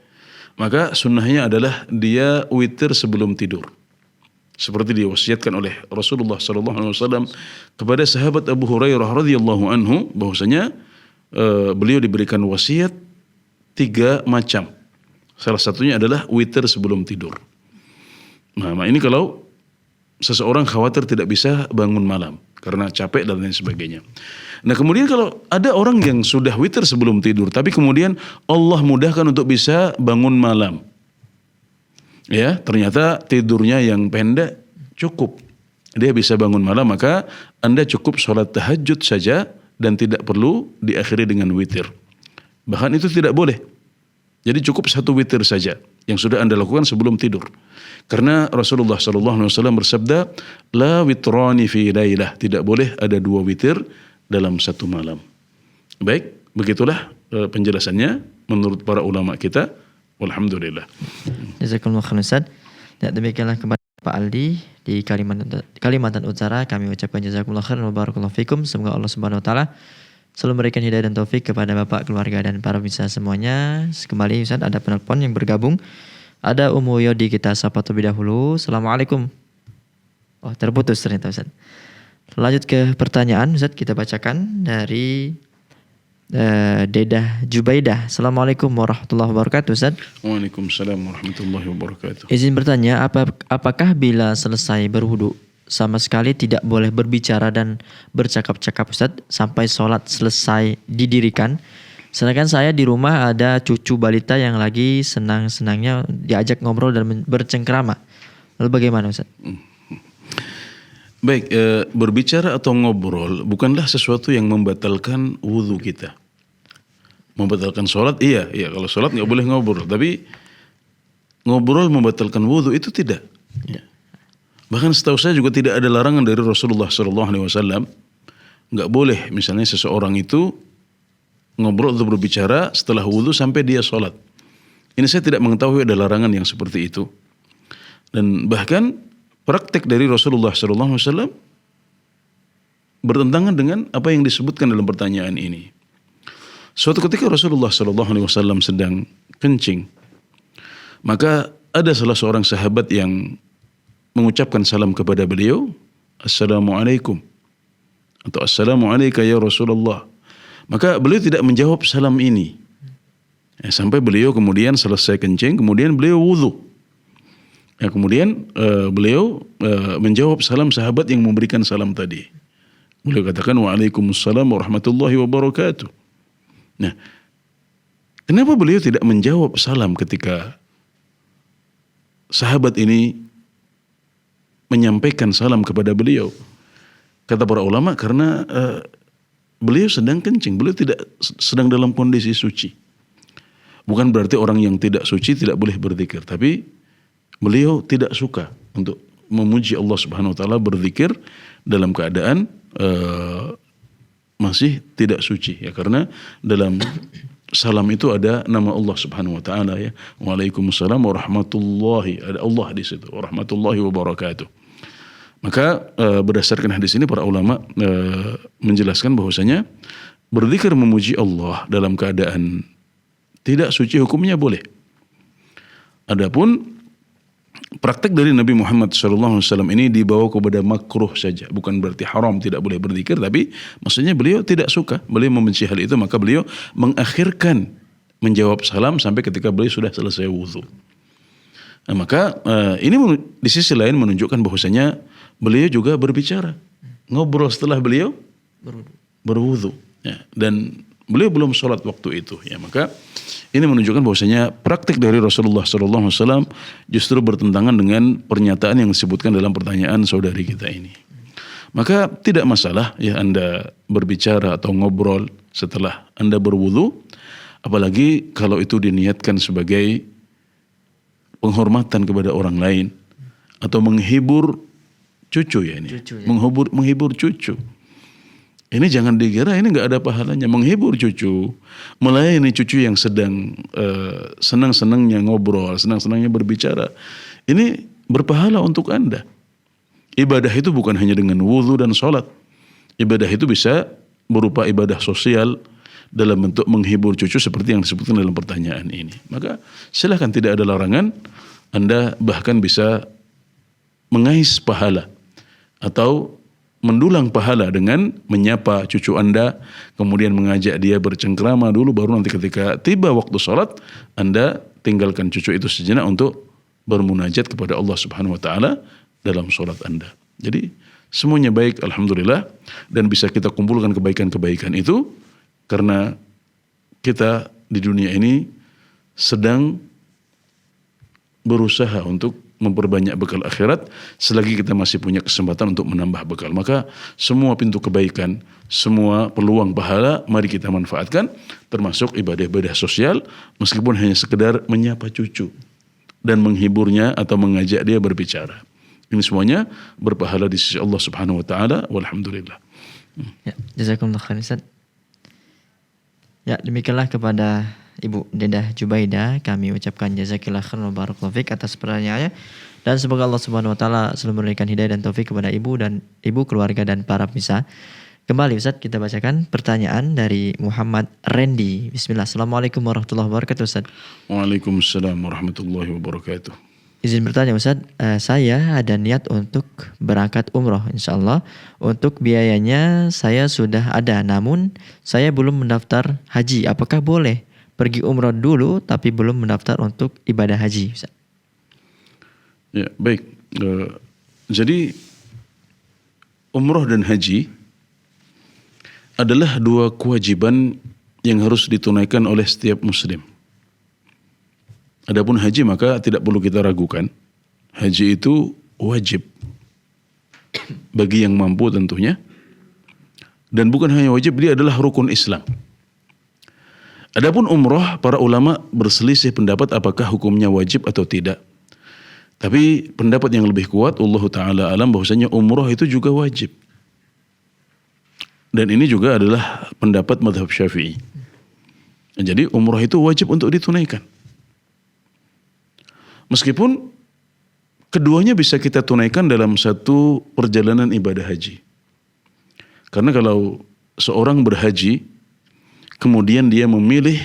Maka sunnahnya adalah dia witir sebelum tidur. Seperti diwasiatkan oleh Rasulullah SAW kepada sahabat Abu Hurairah radhiyallahu anhu, bahwasanya beliau diberikan wasiat 3 macam. Salah satunya adalah witir sebelum tidur. Nah, ini kalau seseorang khawatir tidak bisa bangun malam karena capek dan lain sebagainya. Nah, kemudian kalau ada orang yang sudah witir sebelum tidur, tapi kemudian Allah mudahkan untuk bisa bangun malam. Ya, ternyata tidurnya yang pendek cukup. Dia bisa bangun malam, maka Anda cukup sholat tahajud saja dan tidak perlu diakhiri dengan witir. Bahkan itu tidak boleh. Jadi cukup 1 witir saja yang sudah Anda lakukan sebelum tidur. Karena Rasulullah SAW bersabda, la witrani fi lailah, tidak boleh ada 2 witir dalam 1 malam. Baik, begitulah penjelasannya menurut para ulama kita. Alhamdulillah. Jazakallahu khairan Ustaz. Ya, demikianlah kepada Pak Aldi di Kalimantan Utara, kami ucapkan jazakumullah khairan wa barakallahu fikum. Semoga Allah Subhanahu wa taala selalu memberikan hidayah dan taufik kepada Bapak, keluarga dan para pemirsa semuanya. Kembali Ustaz, ada penelpon yang bergabung. Ada Umu Yodi, kita sapa terlebih dahulu. Assalamualaikum. Oh, terputus ternyata Ustaz. Lanjut ke pertanyaan Ustaz, kita bacakan dari Dedah Jubaidah. Assalamualaikum warahmatullahi wabarakatuh Ustaz. Waalaikumsalam warahmatullahi wabarakatuh. Izin bertanya, apakah bila selesai berwudu sama sekali tidak boleh berbicara dan bercakap-cakap Ustaz sampai sholat selesai didirikan? Sedangkan saya di rumah ada cucu balita yang lagi senang-senangnya diajak ngobrol dan bercengkrama. Lalu bagaimana Ustaz? Baik, berbicara atau ngobrol bukanlah sesuatu yang membatalkan wudhu kita. Membatalkan sholat, iya. Kalau sholat nggak boleh ngobrol, tapi ngobrol membatalkan wudhu itu tidak. Ya. Bahkan setahu saya juga tidak ada larangan dari Rasulullah SAW. Nggak boleh misalnya seseorang itu ngobrol atau berbicara setelah wudhu sampai dia sholat. Ini saya tidak mengetahui ada larangan yang seperti itu. Dan bahkan praktek dari Rasulullah SAW bertentangan dengan apa yang disebutkan dalam pertanyaan ini. Suatu ketika Rasulullah SAW sedang kencing, maka ada salah seorang sahabat yang mengucapkan salam kepada beliau, Assalamualaikum, atau Assalamualaikum ya Rasulullah. Maka beliau tidak menjawab salam ini. Sampai beliau kemudian selesai kencing, kemudian beliau wudhu. Kemudian beliau menjawab salam sahabat yang memberikan salam tadi. Beliau katakan Waalaikumsalam warahmatullahi wabarakatuh. Nah, kenapa beliau tidak menjawab salam ketika sahabat ini menyampaikan salam kepada beliau? Kata para ulama, karena beliau sedang kencing, beliau tidak sedang dalam kondisi suci. Bukan berarti orang yang tidak suci tidak boleh berzikir, tapi beliau tidak suka untuk memuji Allah Subhanahu wa taala berzikir dalam keadaan masih tidak suci, ya, karena dalam salam itu ada nama Allah Subhanahu wa taala, ya. Waalaikumsalam warahmatullahi, ada Allah di situ, warahmatullahi wabarakatuh. Maka berdasarkan hadis ini para ulama menjelaskan bahwasanya berzikir memuji Allah dalam keadaan tidak suci hukumnya boleh. Adapun praktek dari Nabi Muhammad SAW ini dibawa kepada makruh saja, bukan berarti haram tidak boleh berzikir, tapi maksudnya beliau tidak suka, beliau membenci hal itu, maka beliau mengakhirkan menjawab salam sampai ketika beliau sudah selesai wudhu. Nah, maka ini di sisi lain menunjukkan bahwasanya beliau juga berbicara, ngobrol setelah beliau berwudhu, ya, dan beliau belum sholat waktu itu, ya. Maka ini menunjukkan bahwasanya praktik dari Rasulullah SAW justru bertentangan dengan pernyataan yang disebutkan dalam pertanyaan saudari kita ini. Maka tidak masalah, ya, Anda berbicara atau ngobrol setelah Anda berwudu, apalagi kalau itu diniatkan sebagai penghormatan kepada orang lain atau menghibur cucu, ya, ini. Cucu, ya. Menghibur cucu. Ini jangan dikira ini nggak ada pahalanya. Menghibur cucu, melayani cucu yang sedang senang-senangnya ngobrol, senang-senangnya berbicara, ini berpahala untuk Anda. Ibadah itu bukan hanya dengan wudhu dan sholat. Ibadah itu bisa berupa ibadah sosial dalam bentuk menghibur cucu seperti yang disebutkan dalam pertanyaan ini. Maka silahkan, tidak ada larangan. Anda bahkan bisa mengais pahala atau mendulang pahala dengan menyapa cucu Anda, kemudian mengajak dia bercengkrama dulu, baru nanti ketika tiba waktu sholat, Anda tinggalkan cucu itu sejenak untuk bermunajat kepada Allah Subhanahu wa taala dalam sholat Anda. Jadi semuanya baik, alhamdulillah, dan bisa kita kumpulkan kebaikan-kebaikan itu karena kita di dunia ini sedang berusaha untuk memperbanyak bekal akhirat selagi kita masih punya kesempatan untuk menambah bekal. Maka semua pintu kebaikan, semua peluang pahala mari kita manfaatkan, termasuk ibadah-ibadah sosial, meskipun hanya sekedar menyapa cucu dan menghiburnya atau mengajak dia berbicara. Ini semuanya berpahala di sisi Allah Subhanahu wa taala, walhamdulillah. Ya, jazakumullah khairan Ustaz. Ya, demikianlah kepada Ibu Dedah Jubaida kami ucapkan jazakillah khairan wa barakallahu fik atas pertanyaannya, dan semoga Allah Subhanahu wa taala selalu memberikan hidayah dan taufik kepada ibu dan ibu, keluarga dan para pemirsa. Kembali Ustaz, kita bacakan pertanyaan dari Muhammad Randy. Bismillah. Assalamualaikum warahmatullahi wabarakatuh Ustaz. Waalaikumsalam warahmatullahi wabarakatuh. Izin bertanya Ustaz, saya ada niat untuk berangkat umroh insyaallah. Untuk biayanya saya sudah ada, namun saya belum mendaftar haji. Apakah boleh pergi umroh dulu tapi belum mendaftar untuk ibadah haji, Ustaz? Ya, baik. Jadi umroh dan haji adalah dua kewajiban yang harus ditunaikan oleh setiap muslim. Adapun haji maka tidak perlu kita ragukan. Haji itu wajib bagi yang mampu tentunya. Dan bukan hanya wajib, dia adalah rukun Islam. Adapun umroh, para ulama berselisih pendapat apakah hukumnya wajib atau tidak. Tapi pendapat yang lebih kuat, Allah Ta'ala alam, bahwasanya umroh itu juga wajib. Dan ini juga adalah pendapat mazhab Syafi'i. Jadi umroh itu wajib untuk ditunaikan. Meskipun keduanya bisa kita tunaikan dalam satu perjalanan ibadah haji. Karena kalau seorang berhaji, kemudian dia memilih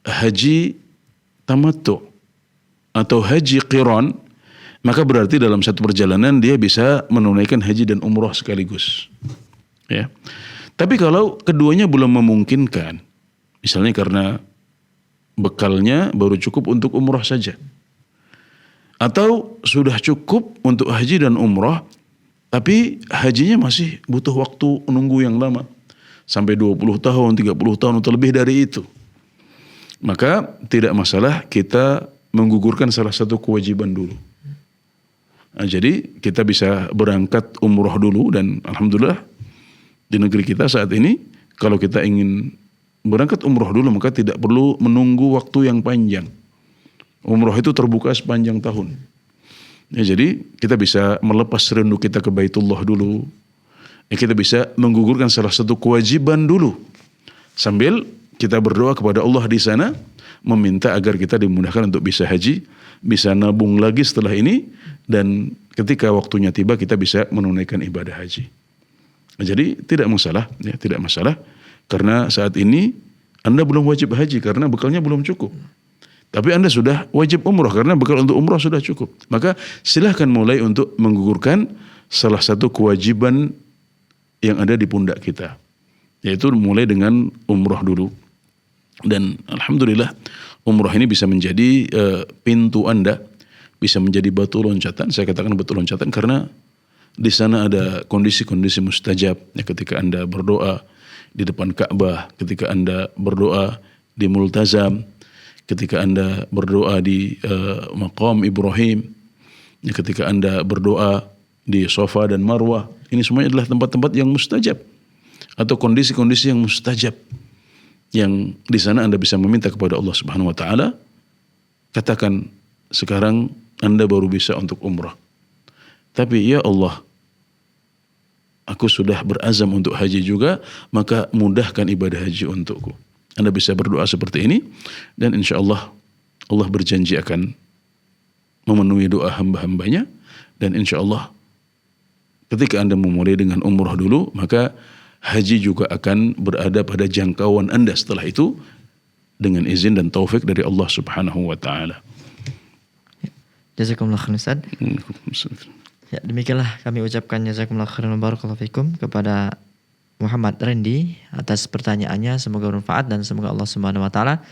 haji tamattu atau haji qiran, maka berarti dalam satu perjalanan dia bisa menunaikan haji dan umroh sekaligus. Ya. Tapi kalau keduanya belum memungkinkan, misalnya karena bekalnya baru cukup untuk umroh saja, atau sudah cukup untuk haji dan umroh, tapi hajinya masih butuh waktu menunggu yang lama, sampai 20 tahun, 30 tahun atau lebih dari itu, maka tidak masalah kita menggugurkan salah satu kewajiban dulu. Nah, jadi kita bisa berangkat umroh dulu, dan alhamdulillah di negeri kita saat ini kalau kita ingin berangkat umroh dulu maka tidak perlu menunggu waktu yang panjang. Umroh itu terbuka sepanjang tahun. Ya, jadi kita bisa melepas rindu kita ke Baitullah dulu. Ya, kita bisa menggugurkan salah satu kewajiban dulu sambil kita berdoa kepada Allah di sana, meminta agar kita dimudahkan untuk bisa haji, bisa nabung lagi setelah ini, dan ketika waktunya tiba kita bisa menunaikan ibadah haji. Jadi tidak masalah, ya, tidak masalah, karena saat ini Anda belum wajib haji karena bekalnya belum cukup. Tapi Anda sudah wajib umroh karena bekal untuk umroh sudah cukup. Maka silahkan mulai untuk menggugurkan salah satu kewajiban yang ada di pundak kita, yaitu mulai dengan umroh dulu. Dan alhamdulillah umroh ini bisa menjadi pintu Anda, bisa menjadi batu loncatan. Saya katakan batu loncatan karena di sana ada kondisi-kondisi mustajab. Ya, ketika Anda berdoa di depan Ka'bah, ketika Anda berdoa di Multazam, ketika Anda berdoa di Maqam Ibrahim, ya, ketika Anda berdoa di Safa dan Marwah, ini semuanya adalah tempat-tempat yang mustajab atau kondisi-kondisi yang mustajab, yang di sana Anda bisa meminta kepada Allah Subhanahu wa taala. Katakan sekarang Anda baru bisa untuk umrah, tapi ya Allah, aku sudah berazam untuk haji juga, maka mudahkan ibadah haji untukku. Anda bisa berdoa seperti ini, dan insya Allah Allah berjanji akan memenuhi doa hamba-hambanya. Dan insya Allah ketika Anda memulai dengan umrah dulu, maka haji juga akan berada pada jangkauan Anda setelah itu dengan izin dan taufik dari Allah Subhanahu wa taala. Jazakumullah khairan Ustaz. Ya, demikianlah kami ucapkan jazakumullah khairan barakallahu fikum kepada Muhammad Randy atas pertanyaannya. Semoga bermanfaat dan semoga Allah Subhanahu wa taala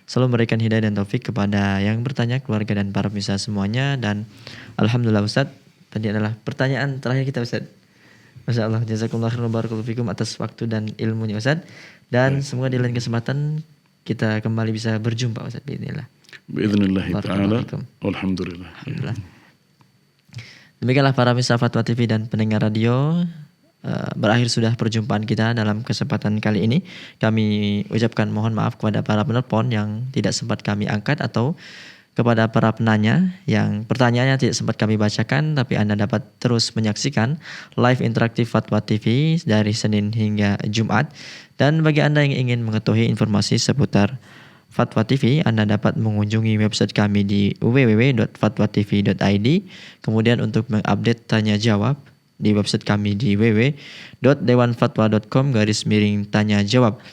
selalu memberikan hidayah dan taufik kepada yang bertanya, keluarga dan para pemirsa semuanya. Dan alhamdulillah Ustaz, tadi adalah pertanyaan terakhir kita Ustaz. Masya Allah, jazakumullah khairan barakallahu fikum atas waktu dan ilmunya Ustaz. Dan semoga di lain kesempatan kita kembali bisa berjumpa Ustaz bismillah. Biiznillah taala. Alhamdulillah. Alhamdulillah. Demikianlah para pemirsa Fatwa TV dan pendengar radio, berakhir sudah perjumpaan kita dalam kesempatan kali ini. Kami ucapkan mohon maaf kepada para penelpon yang tidak sempat kami angkat, atau kepada para penanya yang pertanyaannya tidak sempat kami bacakan, tapi Anda dapat terus menyaksikan live interaktif Fatwa TV dari Senin hingga Jumat. Dan bagi Anda yang ingin mengetahui informasi seputar Fatwa TV, Anda dapat mengunjungi website kami di www.fatwatv.id. Kemudian untuk mengupdate tanya jawab di website kami di www.dewanfatwa.com/tanya jawab.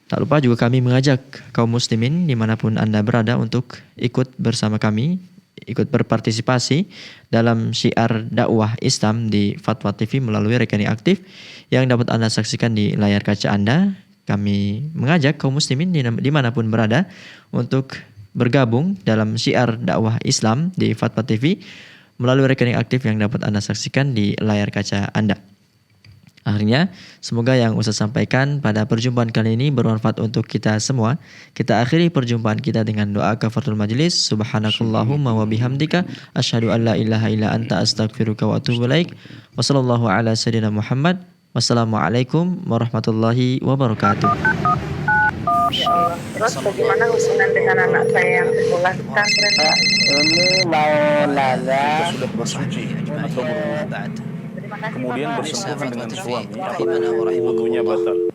Tak lupa juga kami mengajak kaum muslimin dimanapun Anda berada untuk ikut bersama kami, ikut berpartisipasi dalam syiar dakwah Islam di Fatwa TV melalui rekening aktif yang dapat Anda saksikan di layar kaca Anda. Kami mengajak kaum muslimin dimanapun berada untuk bergabung dalam syiar dakwah Islam di Fatwa TV melalui rekening aktif yang dapat Anda saksikan di layar kaca Anda. Akhirnya, semoga yang Ustaz sampaikan pada perjumpaan kali ini bermanfaat untuk kita semua. Kita akhiri perjumpaan kita dengan doa kafaratul majlis. Subhanakallahumma wa bihamdika asyhadu an la ilaha illa anta astaghfiruka wa atubu ilaik. Wassallallahu ala sayyidina Muhammad. Wassalamualaikum warahmatullahi wabarakatuh. Ya Allah. Terus bagaimana hubungan dengan anak saya yang sekolah di pesantren? Ini mau nanya. Sudah bersuci atau berwudu, Terima kasih kemudian Bapak. bersentuhan dengan suami, apakah wudunya batal?